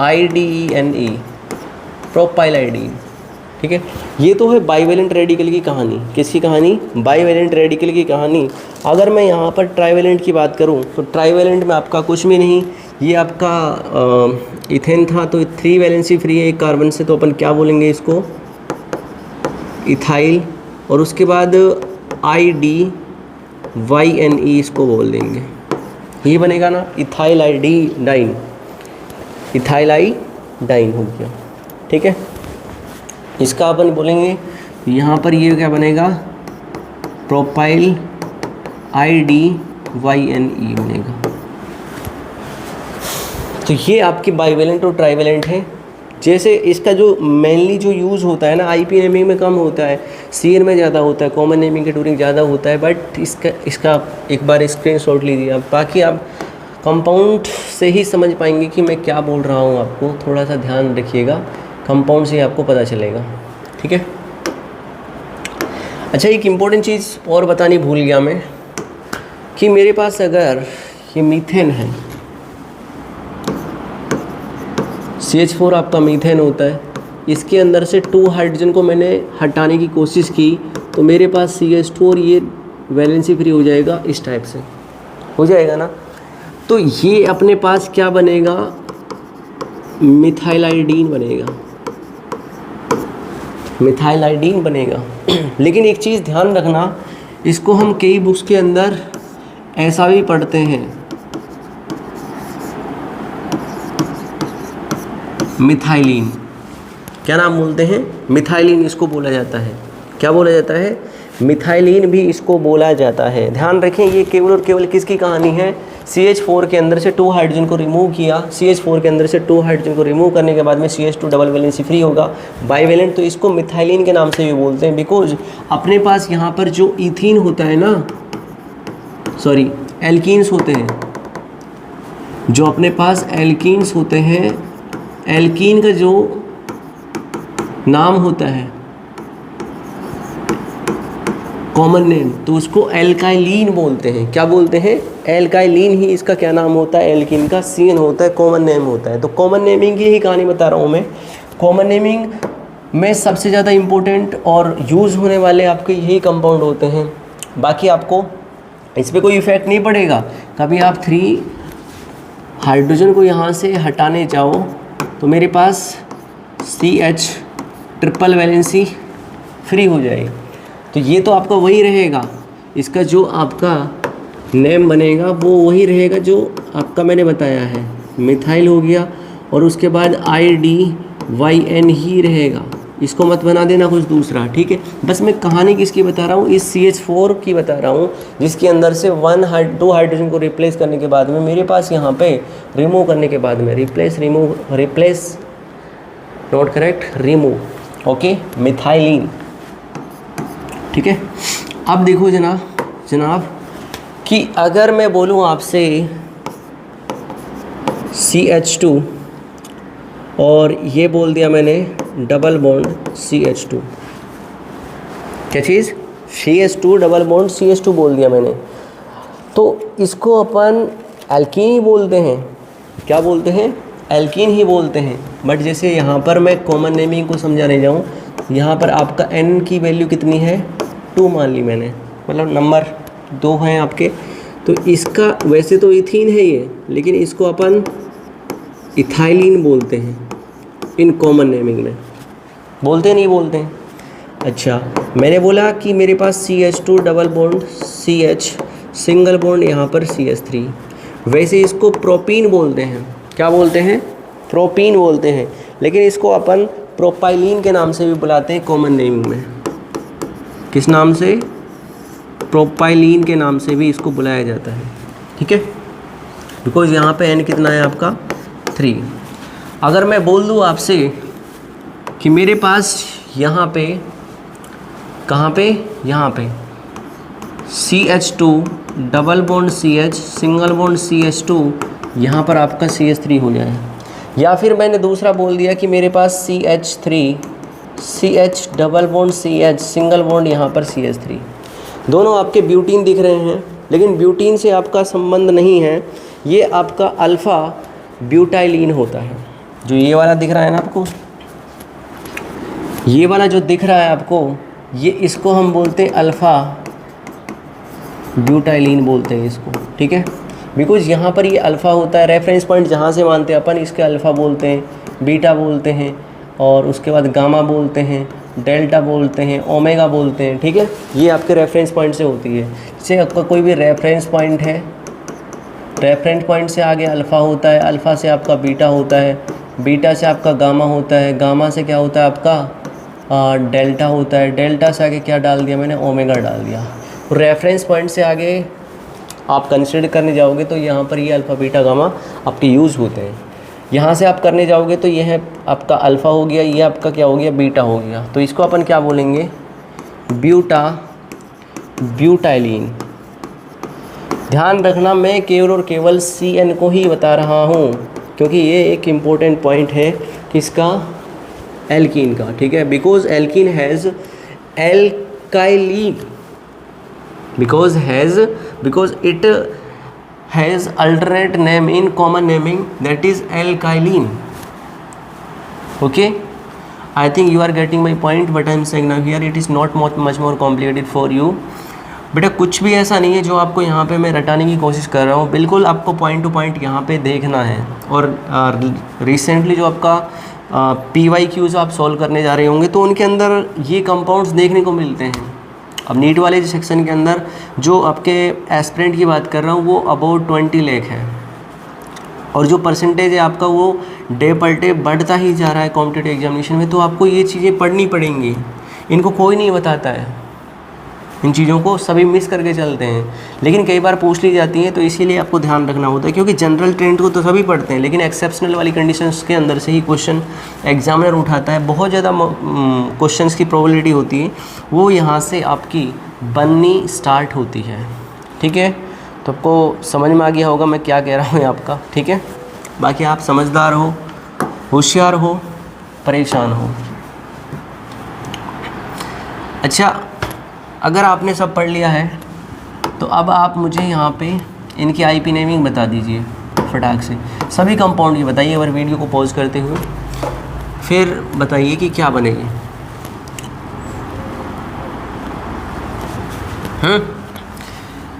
IDENE, propylidene. ठीक है, ये तो है बाईवैलेंट रेडिकल की कहानी। किसकी कहानी? बाईवैलेंट रेडिकल की कहानी। अगर मैं यहाँ पर ट्राईवैलेंट की बात करूँ तो ट्राईवैलेंट में आपका कुछ भी नहीं, ये आपका इथेन था तो 3 वैलेंसी फ्री है एक कार्बन से, तो अपन क्या बोलेंगे इसको? इथाइल। और उसके बाद IDYNE इसको बोल देंगे। ये बनेगा ना इथाइल आइडाइन, इथाइल आइडाइन हो गया। ठीक है, इसका अपन बोलेंगे यहाँ पर ये क्या बनेगा? प्रोपाइल IDYNE बनेगा। तो ये आपके बाईवैलेंट और ट्राईवैलेंट है। जैसे इसका जो मेनली जो यूज़ होता है ना, IP नेमिंग में कम होता है, CN में ज़्यादा होता है, कॉमन नेमिंग के टूरिंग ज़्यादा होता है, बट इसका एक बार स्क्रीनशॉट लीजिए आप, बाकी आप कंपाउंड से ही समझ पाएंगे कि मैं क्या बोल रहा हूँ। आपको थोड़ा सा ध्यान रखिएगा, कंपाउंड से ही आपको पता चलेगा। ठीक है, अच्छा एक इम्पोर्टेंट चीज़ और बतानी भूल गया मैं कि मेरे पास अगर ये मीथेन है, CH4 आपका मीथेन होता है, इसके अंदर से 2 हाइड्रोजन को मैंने हटाने की कोशिश की तो मेरे पास CH2 और ये वैलेंसी फ्री हो जाएगा। इस टाइप से हो जाएगा ना, तो ये अपने पास क्या बनेगा? मिथाइल आइडीन बनेगा, मिथाइल आइडीन बनेगा। लेकिन एक चीज़ ध्यान रखना, इसको हम कई बुक्स के अंदर ऐसा भी पढ़ते हैं, मिथाइलिन। क्या नाम बोलते हैं? मिथाइलिन इसको बोला जाता है। क्या बोला जाता है? मिथाइलिन भी इसको बोला जाता है। ध्यान रखें, ये केवल और केवल किसकी कहानी है? CH4 के अंदर से 2 हाइड्रोजन को रिमूव किया, CH4 के अंदर से 2 हाइड्रोजन को रिमूव करने के बाद में CH2 डबल वैलेंसी फ्री होगा, बाईवैलेंट, तो इसको मिथाइलिन के नाम से भी बोलते हैं। बिकॉज अपने पास यहाँ पर जो इथीन होता है ना, सॉरी एल्कीन्स होते हैं, जो अपने पास एल्कीन्स होते हैं, एल्कीन का जो नाम होता है कॉमन नेम, तो उसको एल्काइलिन बोलते हैं। क्या बोलते हैं? एल्काइलिन ही इसका क्या नाम होता है? एल्किन का CN होता है, कॉमन नेम होता है। तो कॉमन नेमिंग की ही कहानी बता रहा हूँ मैं। कॉमन नेमिंग में सबसे ज़्यादा इम्पोर्टेंट और यूज़ होने वाले आपके यही कंपाउंड होते हैं। बाकी आपको इस पर कोई इफ़ेक्ट नहीं पड़ेगा। कभी आप 3 हाइड्रोजन को यहाँ से हटाने जाओ तो मेरे पास CH ट्रिपल वैलेंसी फ्री हो जाएगी। तो ये तो आपका वही रहेगा, इसका जो आपका नेम बनेगा वो वही रहेगा जो आपका मैंने बताया है, मिथाइल हो गया, और उसके बाद IDYN ही रहेगा। इसको मत बना देना कुछ दूसरा, ठीक है। बस मैं कहानी किसकी बता रहा हूँ? इस CH4 की बता रहा हूँ, जिसके अंदर से 2 हाइड्रोजन को रिप्लेस करने के बाद में मेरे पास यहाँ पे रिमूव करने के बाद में replace not correct, remove, okay, methylene, ठीक है। अब देखो जनाब कि अगर मैं बोलूँ आपसे CH2 और ये बोल दिया मैंने डबल बॉन्ड CH2, क्या चीज़? CH2 डबल बॉन्ड CH2 बोल दिया मैंने, तो इसको अपन एल्कीन ही बोलते हैं। क्या बोलते हैं? एल्कीन ही बोलते हैं। बट जैसे यहाँ पर मैं कॉमन नेमिंग को समझाने जाऊँ, यहाँ पर आपका N की वैल्यू कितनी है? 2 मान ली मैंने, मतलब नंबर 2 हैं आपके। तो इसका वैसे तो इथीन है ये, लेकिन इसको अपन इथाइलिन बोलते हैं इन कॉमन नेमिंग में। बोलते नहीं बोलते हैं? अच्छा, मैंने बोला कि मेरे पास CH2 double bond CH single bond यहाँ पर CH3, वैसे इसको प्रोपीन बोलते हैं। क्या बोलते हैं? प्रोपीन बोलते हैं। लेकिन इसको अपन प्रोपाइलिन के नाम से भी बुलाते हैं कॉमन नेमिंग में। किस नाम से? प्रोपाइलिन के नाम से भी इसको बुलाया जाता है, ठीक है। बिकॉज यहाँ पे N कितना है आपका? 3। अगर मैं बोल दूँ आपसे कि मेरे पास यहाँ पे, कहाँ पे? यहाँ पे CH2 double bond CH single bond CH2, यहाँ पर आपका CH3 हो जाए। या फिर मैंने दूसरा बोल दिया कि मेरे पास CH double bond CH single bond यहाँ पर CH3, दोनों आपके ब्यूटीन दिख रहे हैं, लेकिन ब्यूटीन से आपका संबंध नहीं है। ये आपका अल्फ़ा ब्यूटाइलिन होता है। जो ये वाला दिख रहा है ना आपको, ये वाला जो दिख रहा है आपको, ये इसको हम बोलते हैं अल्फ़ा ब्यूटाइलिन बोलते हैं इसको, ठीक है। बिकॉज यहाँ पर ये अल्फ़ा होता है, रेफरेंस पॉइंट जहाँ से मानते हैं अपन, इसके अल्फ़ा बोलते हैं, बीटा बोलते हैं, और उसके बाद गामा बोलते हैं, डेल्टा बोलते हैं, ओमेगा बोलते हैं, ठीक है। ये आपके रेफरेंस पॉइंट से होती है। जैसे आपका कोई भी रेफरेंस पॉइंट है, रेफरेंस पॉइंट से आगे अल्फ़ा होता है, अल्फ़ा से आपका बीटा होता है, बीटा से आपका गामा होता है, गामा से क्या होता है आपका डेल्टा होता है, डेल्टा से आगे क्या डाल दिया मैंने? ओमेगा डाल दिया। रेफरेंस पॉइंट से आगे आप कंसिडर करने जाओगे तो यहाँ पर ये अल्फ़ा बीटा गामा आपके यूज़ होते हैं। यहाँ से आप करने जाओगे तो ये है आपका अल्फ़ा हो गया, ये आपका क्या हो गया? बीटा हो गया। तो इसको अपन क्या बोलेंगे? ब्यूटाइलिन। ध्यान रखना, मैं केवल और केवल CN को ही बता रहा हूँ, क्योंकि ये एक इम्पोर्टेंट पॉइंट है किसका? एल्कीन का, ठीक है। Because alkene has alkylene, because it has alternate name in common naming, that is alkyline. Okay, I think you are getting my point, but I am saying now here it is not much more complicated for you. बेटा कुछ भी ऐसा नहीं है जो आपको यहाँ पे मैं रटाने की कोशिश कर रहा हूँ, बिल्कुल आपको पॉइंट टू पॉइंट यहाँ पे देखना है। और रिसेंटली जो आपका PYQ आप सॉल्व करने जा रहे होंगे तो उनके अंदर ये कंपाउंड्स देखने को मिलते हैं। अब नीट वाले सेक्शन के अंदर जो आपके एस्पिरेंट की बात कर रहा हूँ वो अबाउट 20 लाख है, और जो परसेंटेज है आपका वो डे पर डे बढ़ता ही जा रहा है कॉम्पिटिटिव एग्जामिनेशन में। तो आपको ये चीज़ें पढ़नी पड़ेंगी, इनको कोई नहीं बताता है, इन चीज़ों को सभी मिस करके चलते हैं, लेकिन कई बार पूछ ली जाती हैं, तो इसीलिए आपको ध्यान रखना होता है। क्योंकि जनरल ट्रेंड को तो सभी पढ़ते हैं, लेकिन एक्सेप्शनल वाली कंडीशंस के अंदर से ही क्वेश्चन एग्जामिनर उठाता है, बहुत ज़्यादा क्वेश्चंस की प्रोबेबिलिटी होती है, वो यहाँ से आपकी बननी स्टार्ट होती है, ठीक है। तो आपको समझ में आ गया होगा मैं क्या कह रहा हूँ आपका, ठीक है। बाकी आप समझदार हो, होशियार हो, परेशान हो। अच्छा, अगर आपने सब पढ़ लिया है तो अब आप मुझे यहाँ पे इनकी आईपी नेमिंग बता दीजिए फटाक से, सभी कंपाउंड की बताइए। अगर वीडियो को पॉज करते हुए फिर बताइए कि क्या बनेगी।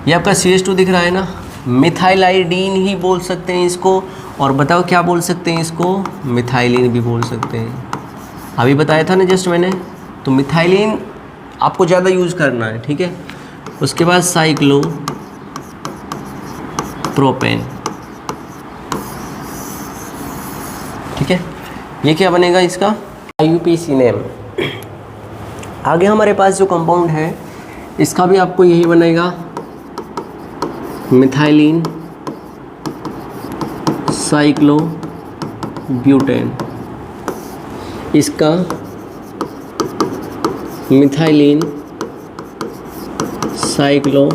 ये आपका CH2 दिख रहा है ना, मिथाइलाइडीन ही बोल सकते हैं इसको, और बताओ क्या बोल सकते हैं इसको, मिथाइलिन भी बोल सकते हैं। अभी बताया था ना जस्ट मैंने, तो मिथाइलिन आपको ज़्यादा यूज़ करना है, ठीक है। उसके बाद साइक्लो प्रोपेन, ठीक है। ये क्या बनेगा इसका, IUPAC नेम। आगे हमारे पास जो कंपाउंड है इसका भी आपको यही बनेगा, मिथाइलिन साइक्लो ब्यूटेन। इसका मिथाइलिन साइक्लो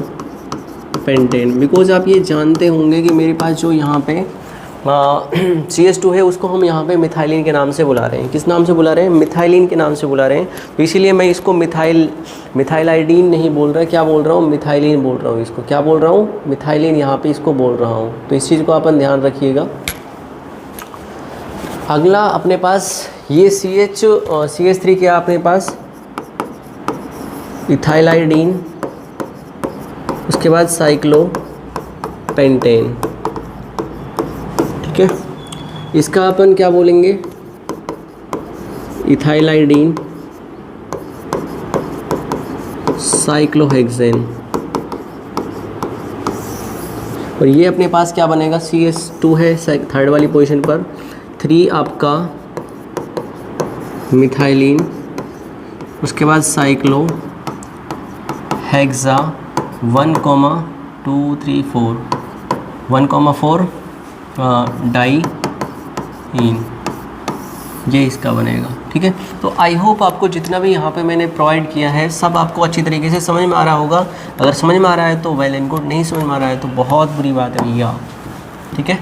पेंटेन। बिकॉज आप ये जानते होंगे कि मेरे पास जो यहाँ पे CH2 है उसको हम यहाँ पे मिथाइलिन के नाम से बुला रहे हैं। किस नाम से बुला रहे हैं, मिथाइलिन के नाम से बुला रहे हैं। तो इसीलिए मैं इसको मिथाइलाइडीन नहीं बोल रहा, क्या बोल रहा हूँ, मिथाइलिन बोल रहा हूँ। इसको क्या बोल रहा हूँ, मिथाइलिन यहाँ पे इसको बोल रहा हूँ। तो इस चीज़ को अपन ध्यान रखिएगा। अगला अपने पास ये CH3 क्या अपने पास, इथाइलाइडीन, उसके बाद साइक्लो पेंटेन, ठीक है। इसका अपन क्या बोलेंगे, इथाइलाइडीन साइक्लोहेक्सेन। और ये अपने पास क्या बनेगा, CH2 है थर्ड वाली पोजीशन पर, 3 आपका मिथाइलिन, उसके बाद साइक्लो हेक्सा 1,2,3,4 डाई इन, ये इसका बनेगा, ठीक है। तो आई होप आपको जितना भी यहाँ पे मैंने प्रोवाइड किया है सब आपको अच्छी तरीके से समझ में आ रहा होगा। अगर समझ में आ रहा है तो वेल एंड गुड, नहीं समझ में आ रहा है तो बहुत बुरी बात है भैया, ठीक है।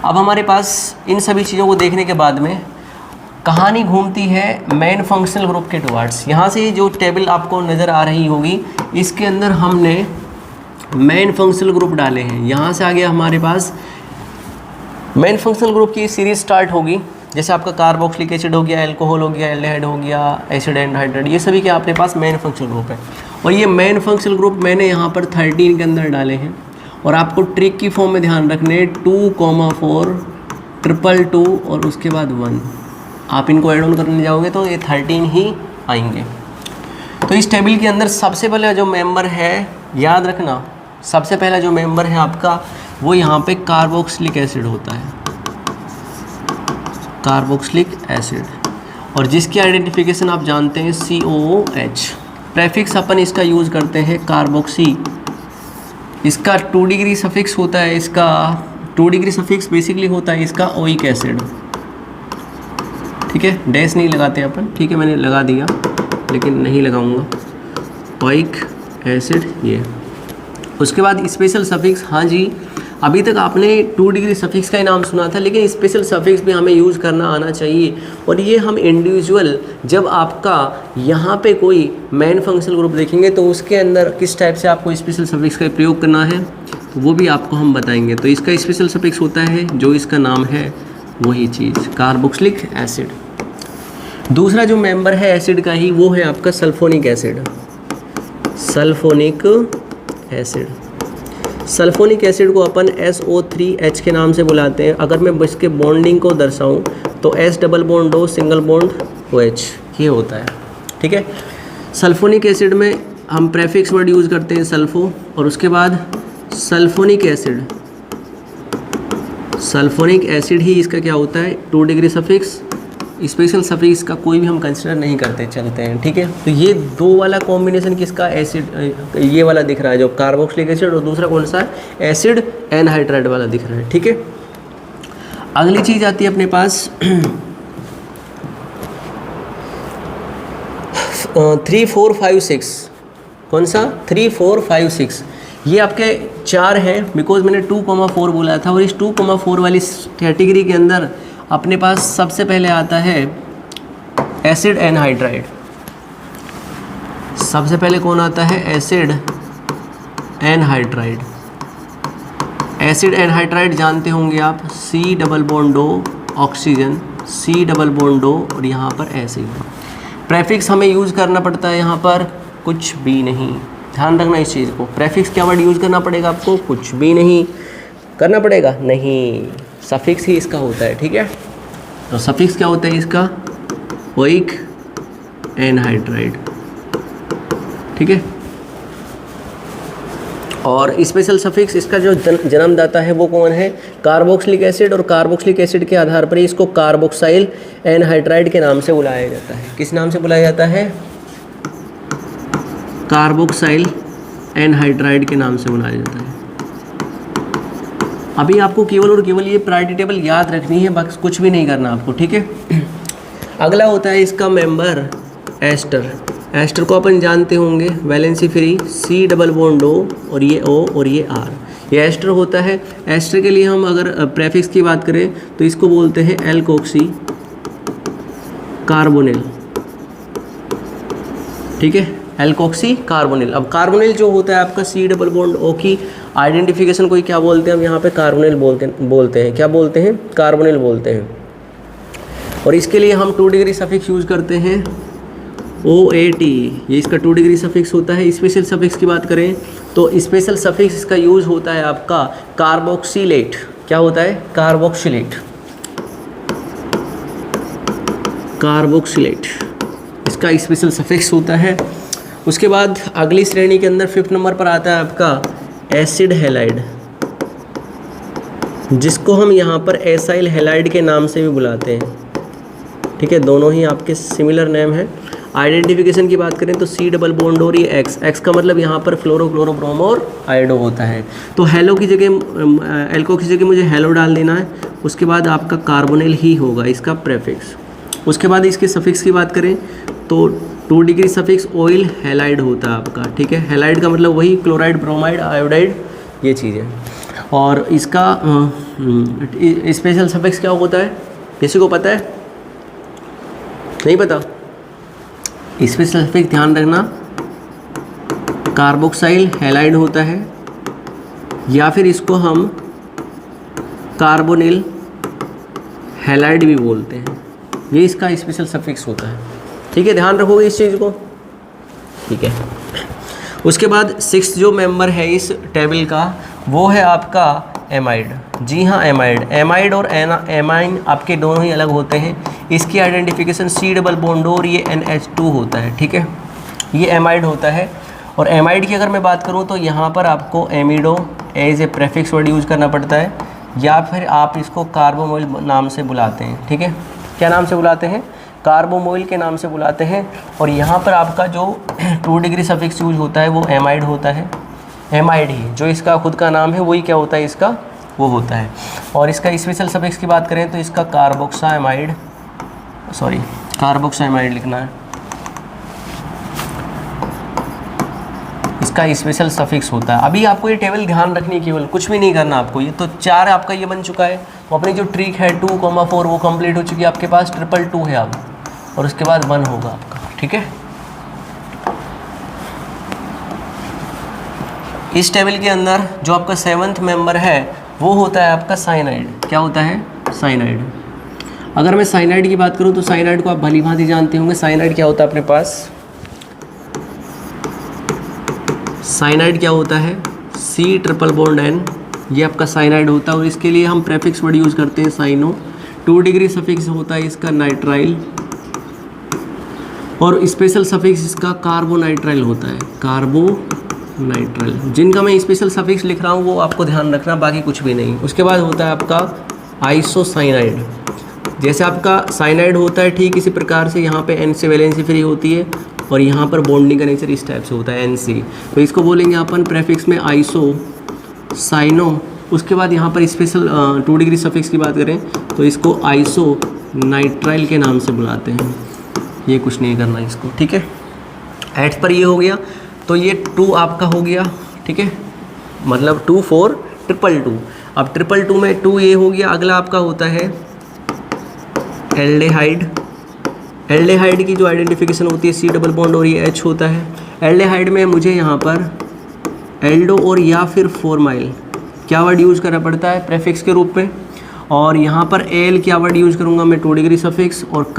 अब हमारे पास इन सभी चीज़ों को देखने के बाद में कहानी घूमती है मेन फंक्शनल ग्रुप के टुवर्ड्स। यहाँ से जो टेबल आपको नज़र आ रही होगी इसके अंदर हमने मेन फंक्शनल ग्रुप डाले हैं। यहाँ से आगे हमारे पास मेन फंक्शनल ग्रुप की सीरीज स्टार्ट होगी। जैसे आपका कार्बोक्सिलिक एसिड हो गया, अल्कोहल हो गया, एल्डिहाइड हो गया, एसिड एंडहाइड्राइड, ये सभी के अपने पास मेन फंक्शनल ग्रुप है। और ये मेन फंक्शनल ग्रुप मैंने यहाँ पर 13 के अंदर डाले हैं। और आपको ट्रिक की फॉर्म में ध्यान रखने 2,4 222 और उसके बाद 1, आप इनको ऐड ऑन करने जाओगे तो ये 13 ही आएंगे। तो इस टेबल के अंदर सबसे पहले जो मेंबर है, याद रखना, सबसे पहला जो मेंबर है आपका वो यहाँ पे कार्बोक्सिलिक एसिड होता है, कार्बोक्सिलिक एसिड, और जिसकी आइडेंटिफिकेशन आप जानते हैं COOH। प्रेफिक्स अपन इसका यूज़ करते हैं कार्बोक्सी। इसका 2 डिग्री सफिक्स होता है, इसका 2 डिग्री सफिक्स बेसिकली होता है इसका ओइक एसिड, ठीक है। डैश नहीं लगाते अपन, ठीक है, मैंने लगा दिया लेकिन नहीं लगाऊंगा, ओइक एसिड ये। उसके बाद स्पेशल सफिक्स, हाँ जी, अभी तक आपने 2 डिग्री सफिक्स का ही नाम सुना था, लेकिन स्पेशल सफिक्स भी हमें यूज़ करना आना चाहिए। और ये हम इंडिविजुअल जब आपका यहाँ पे कोई मेन फंक्शनल ग्रुप देखेंगे तो उसके अंदर किस टाइप से आपको स्पेशल सफिक्स का प्रयोग करना है तो वो भी आपको हम बताएंगे। तो इसका स्पेशल सफिक्स होता है जो इसका नाम है वही चीज़, कार्बोक्सिलिक एसिड। दूसरा जो मेंबर है एसिड का ही वो है आपका sulphonic acid, sulphonic acid. Sulphonic acid को अपन SO3H के नाम से बुलाते हैं। अगर मैं इसके बॉन्डिंग को दर्शाऊं तो S double bond O single bond OH ये होता है, ठीक है। सल्फोनिक एसिड में हम प्रेफिक्स वर्ड यूज़ करते हैं सल्फो, और उसके बाद सल्फोनिक एसिड, सल्फोनिक एसिड ही इसका क्या होता है 2 डिग्री सफिक्स। स्पेशल सफिक्स का कोई भी हम कंसिडर नहीं करते, चलते हैं, ठीक है। तो ये 2 वाला कॉम्बिनेशन किसका, एसिड, ये वाला दिख रहा है जो कार्बोक्सिलिक एसिड, और दूसरा कौन सा है, एसिड एनहाइड्राइड वाला दिख रहा है, ठीक है। अगली चीज़ आती है अपने पास 3, 4, 5, 6, कौन सा 3, 4, 5, 6, ये आपके 4 हैं बिकॉज मैंने 2,4 बोला था। और इस 2,4 वाली कैटेगरी के अंदर अपने पास सबसे पहले आता है एसिड एनहाइड्राइड, सबसे पहले कौन आता है, एसिड एनहाइड्राइड। एसिड एनहाइड्राइड जानते होंगे आप, C double bond O oxygen, C double bond O और यहाँ पर एसिड। प्रेफिक्स हमें यूज़ करना पड़ता है यहाँ पर कुछ भी नहीं, ध्यान रखना इस चीज़ को। प्रेफिक्स क्या वर्ड यूज़ करना पड़ेगा आपको, कुछ भी नहीं करना पड़ेगा, नहीं, सफिक्स ही इसका होता है, ठीक है। तो सफिक्स क्या होता है इसका, ओइक एनहाइड्राइड, ठीक है। और स्पेशल सफिक्स इसका जो जन्मदाता है वो कौन है, कार्बोक्सिलिक एसिड, और कार्बोक्सिलिक एसिड के आधार पर ही इसको कार्बोक्साइल एनहाइड्राइड के नाम से बुलाया जाता है। किस नाम से बुलाया जाता है, कार्बोक्साइल एनहाइड्राइड के नाम से बुलाया जाता है। अभी आपको केवल और केवल ये प्रायोरिटी टेबल याद रखनी है, बस कुछ भी नहीं करना आपको, ठीक है। अगला होता है इसका मेंबर एस्टर। एस्टर को अपन जानते होंगे, valency free, C double bond O और ये O और ये R, ये एस्टर होता है। एस्टर के लिए हम अगर प्रेफिक्स की बात करें तो इसको बोलते हैं एल्कोक्सी कार्बोनिल, ठीक है, एल्कोक्सी कार्बोनिल। अब कार्बोनिल जो होता है आपका C डबल बॉन्ड O की आइडेंटिफिकेशन को क्या बोलते हैं, हम यहाँ पे कार्बोनिल बोलते हैं, क्या बोलते हैं, कार्बोनिल बोलते हैं। और इसके लिए हम 2 डिग्री सफिक्स यूज़ करते हैं, OAT, ये इसका 2 डिग्री सफिक्स होता है। स्पेशल सफिक्स की बात करें तो स्पेशल सफिक्स इसका यूज़ होता है आपका कार्बोक्सिलेट, क्या होता है, कार्बोक्सिलेट, कार्बोक्सिलेट इसका स्पेशल सफिक्स होता है। उसके बाद अगली श्रेणी के अंदर 5th नंबर पर आता है आपका एसिड हैलाइड, जिसको हम यहाँ पर एसाइल हैलाइड के नाम से भी बुलाते हैं, ठीक है, दोनों ही आपके सिमिलर नेम है। आइडेंटिफिकेशन की बात करें तो C डबल बॉन्ड और ये X का मतलब यहाँ पर फ्लोरो क्लोरो ब्रोमो और आयोडो होता है। तो हेलो की जगह, एल्को की जगह मुझे हेलो डाल देना है। उसके बाद आपका कार्बोनिल ही होगा इसका प्रेफिक्स। उसके बाद इसके सफिक्स की बात करें तो 2 डिग्री सफिक्स ऑयल हैलाइड होता है आपका, ठीक है। हैलाइड का मतलब वही क्लोराइड, ब्रोमाइड, आयोडाइड, ये चीज़ें। और इसका स्पेशल सफिक्स क्या होता है, किसी को पता है, नहीं पता, स्पेशल सफिक्स ध्यान रखना, कार्बोक्साइल हैलाइड होता है, या फिर इसको हम कार्बोनिल हैलाइड भी बोलते हैं, ये इसका स्पेशल सफिक्स होता है, ठीक है, ध्यान रखोगे इस चीज़ को, ठीक है। उसके बाद 6th जो मेंबर है इस टेबल का वो है आपका एमाइड। जी हाँ, एमाइड और एमाइन आपके दोनों ही अलग होते हैं। इसकी आइडेंटिफिकेशन C डबल बॉन्ड और ये NH2 होता है, ठीक है, ये एमाइड होता है। और एमाइड की अगर मैं बात करूँ तो यहाँ पर आपको amido as a prefix word use करना पड़ता है, या फिर आप इसको कार्बोमोइल नाम से बुलाते हैं, ठीक है, क्या नाम से बुलाते हैं, कार्बोमोइल के नाम से बुलाते हैं। और यहाँ पर आपका जो 2 डिग्री सफिक्स यूज होता है वो एमाइड होता है, एमाइड ही जो इसका खुद का नाम है वही क्या होता है इसका, वो होता है। और इसका स्पेशल सफिक्स की बात करें तो इसका कार्बोक्सामाइड, सॉरी कार्बोक्सामाइड लिखना है, इसका स्पेशल सफिक्स होता है। अभी आपको ये टेबल ध्यान रखनी है, केवल कुछ भी नहीं करना आपको। ये तो 4 आपका ये बन चुका है, वो अपनी जो ट्रिक है 2,4 वो कंप्लीट हो चुकी है आपके पास, 222 है अब, और उसके बाद 1 होगा आपका, ठीक है। इस टेबल के अंदर जो आपका 7th मेंबर है वो होता है आपका साइनाइड। क्या होता है, साइनाइड। अगर मैं साइनाइड की बात करूं तो साइनाइड को आप भली भांति जानते होंगे। साइनाइड क्या होता है अपने पास, साइनाइड क्या होता है, C ट्रिपल बॉन्ड N, ये आपका साइनाइड होता है। और इसके लिए हम प्रेफिक्स वर्ड यूज़ करते हैं साइनो। 2 डिग्री सफिक्स होता है इसका नाइट्राइल, और स्पेशल सफिक्स इसका कार्बोनाइट्राइल होता है, कार्बोनाइट्राइल। जिनका मैं स्पेशल सफिक्स लिख रहा हूँ वो आपको ध्यान रखना, बाकी कुछ भी नहीं। उसके बाद होता है आपका आइसोसाइनाइड। जैसे आपका साइनाइड होता है ठीक इसी प्रकार से यहाँ पे N से वैलेंसी फ्री होती है, और यहाँ पर बॉन्डिंग का नेचर इस टाइप से होता है NC, तो इसको बोलेंगे अपन प्रेफिक्स में आइसो साइनो। उसके बाद यहाँ पर स्पेशल 2 डिग्री सफिक्स की बात करें तो इसको आइसो नाइट्राइल के नाम से बुलाते हैं। ये कुछ नहीं करना इसको, ठीक है। 8 पर ये हो गया, तो ये 2 आपका हो गया, ठीक है, मतलब 2 4 222। अब 222 में 2 ये हो गया। अगला आपका होता है एल्डेहाइड, एल्डिहाइड की जो आइडेंटिफिकेशन होती है सी डबल बॉन्ड और ये एच होता है। एल्डिहाइड में मुझे यहाँ पर एल्डो और या फिर फॉर्माइल क्या वर्ड यूज़ करना पड़ता है प्रेफिक्स के रूप में, और यहाँ पर एल क्या वर्ड यूज़ करूँगा मैं 2 डिग्री सफिक्स, और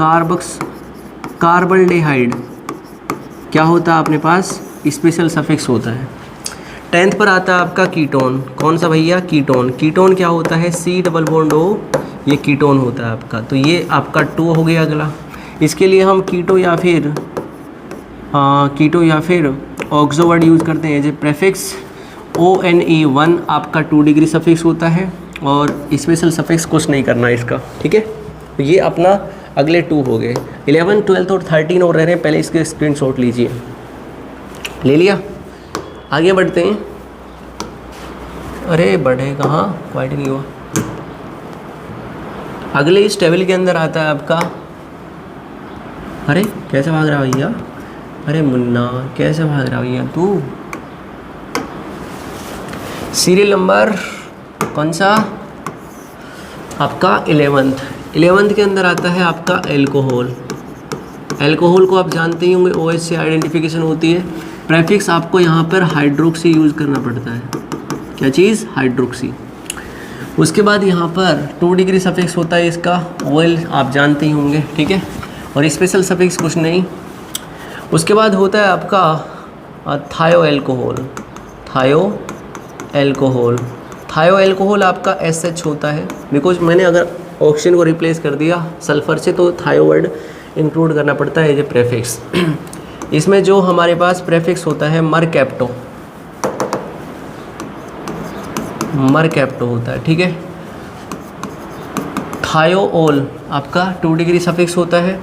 कार्बल्डेहाइड क्या होता है अपने पास स्पेशल सफिक्स होता है। 10th पर आता है आपका कीटोन, कौन सा भैया कीटोन। कीटोन क्या होता है सी डबल बॉन्ड ओ, ये कीटोन होता है आपका, तो ये आपका 2 हो गया अगला। इसके लिए हम कीटो या फिर ऑक्सो वर्ड यूज़ करते हैं, जो प्रेफिक्स ONE1 आपका 2 डिग्री सफिक्स होता है, और स्पेशल सफिक्स कुछ नहीं करना इसका, ठीक है। तो ये अपना अगले 2 हो गए। 11, 12 और 13 और रह रहे हैं, पहले इसके स्क्रीनशॉट लीजिए। ले लिया, आगे बढ़ते हैं। अरे बढ़े कहाँ, वाइट नहीं हुआ। अगले इस टेबल के अंदर आता है आपका, अरे कैसे भाग रहा भैया, अरे मुन्ना कैसे भाग रहा भैया तू। सीरियल नंबर कौन सा आपका 11th के अंदर आता है आपका एल्कोहल। एल्कोहल को आप जानते ही होंगे, OH से आइडेंटिफिकेशन होती है। प्रेफिक्स आपको यहाँ पर हाइड्रोक्सी यूज़ करना पड़ता है, क्या चीज़ हाइड्रोक्सी। उसके बाद यहाँ पर 2 डिग्री सफिक्स होता है इसका, ऑयल आप जानते ही होंगे, ठीक है, और स्पेशल सफिक्स कुछ नहीं। उसके बाद होता है आपका थायो एल्कोहल आपका SH होता है, बिकॉज मैंने अगर ऑक्सीजन को रिप्लेस कर दिया सल्फर से तो थायो वर्ड इंक्लूड करना पड़ता है एज ए प्रेफिक्स। इसमें जो हमारे पास प्रेफिक्स होता है मरकैप्टो होता है, ठीक है। थायोओल आपका 2 डिग्री सफिक्स होता है,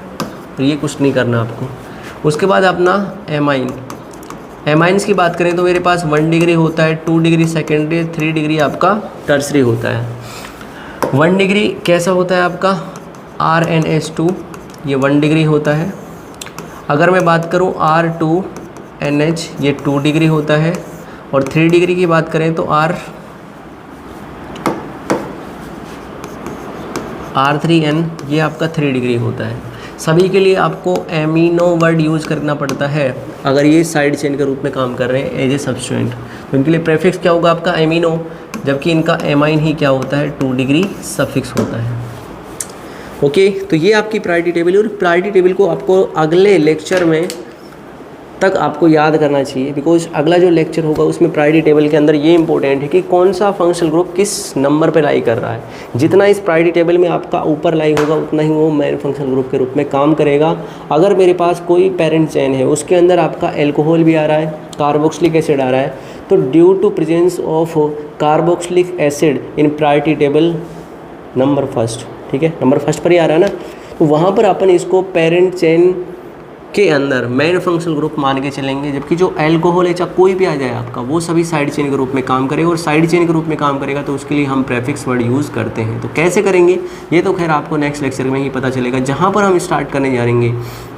तो ये कुछ नहीं करना आपको। उसके बाद अपना एमाइंस की बात करें तो मेरे पास 1 डिग्री होता है, 2 डिग्री सेकेंडरी, 3 डिग्री आपका टर्सरी होता है। 1 डिग्री कैसा होता है आपका RNH2, ये 1 डिग्री होता है। अगर मैं बात करूं R2NH, ये 2 डिग्री होता है, और 3 डिग्री की बात करें तो R3N, ये आपका 3 डिग्री होता है। सभी के लिए आपको एमिनो वर्ड यूज़ करना पड़ता है अगर ये साइड चेन के रूप में काम कर रहे हैं एज ए सब्सटेंट, तो इनके लिए प्रेफिक्स क्या होगा आपका एमिनो, जबकि इनका एमाइन ही क्या होता है 2 डिग्री सफिक्स होता है। ओके, तो ये आपकी प्रायोरिटी टेबल है, और प्रायोरिटी टेबल को आपको अगले लेक्चर में तक आपको याद करना चाहिए, बिकॉज अगला जो लेक्चर होगा उसमें प्रायोरिटी टेबल के अंदर ये इंपॉर्टेंट है कि कौन सा फंक्शनल ग्रुप किस नंबर पे लाई कर रहा है। जितना इस प्रायोरिटी टेबल में आपका ऊपर लाई होगा उतना ही वो मेन फंक्शनल ग्रुप के रूप में काम करेगा। अगर मेरे पास कोई पेरेंट चेन है उसके अंदर आपका एल्कोहल भी आ रहा है, कार्बोक्सिलिक एसिड आ रहा है, तो due to presence of carboxylic acid in priority table number first, ठीक है, नंबर फर्स्ट पर ही आ रहा है ना, तो वहाँ पर अपन इसको पेरेंट चेन के अंदर मेन फंक्शनल ग्रुप मान के चलेंगे। जबकि जो एल्कोहल है चाहे कोई भी आ जाए आपका, वो सभी साइड चेन के रूप में काम करेगा, और साइड चेन के रूप में काम करेगा तो उसके लिए हम प्रेफिक्स वर्ड यूज़ करते हैं। तो कैसे करेंगे ये तो खैर आपको नेक्स्ट लेक्चर में ही पता चलेगा, जहाँ पर हम स्टार्ट करने जा रहेंगे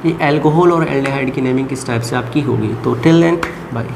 कि एल्कोहल और एल्डिहाइड की नेमिंग किस टाइप से आपकी होगी। तो टिल देन बाय।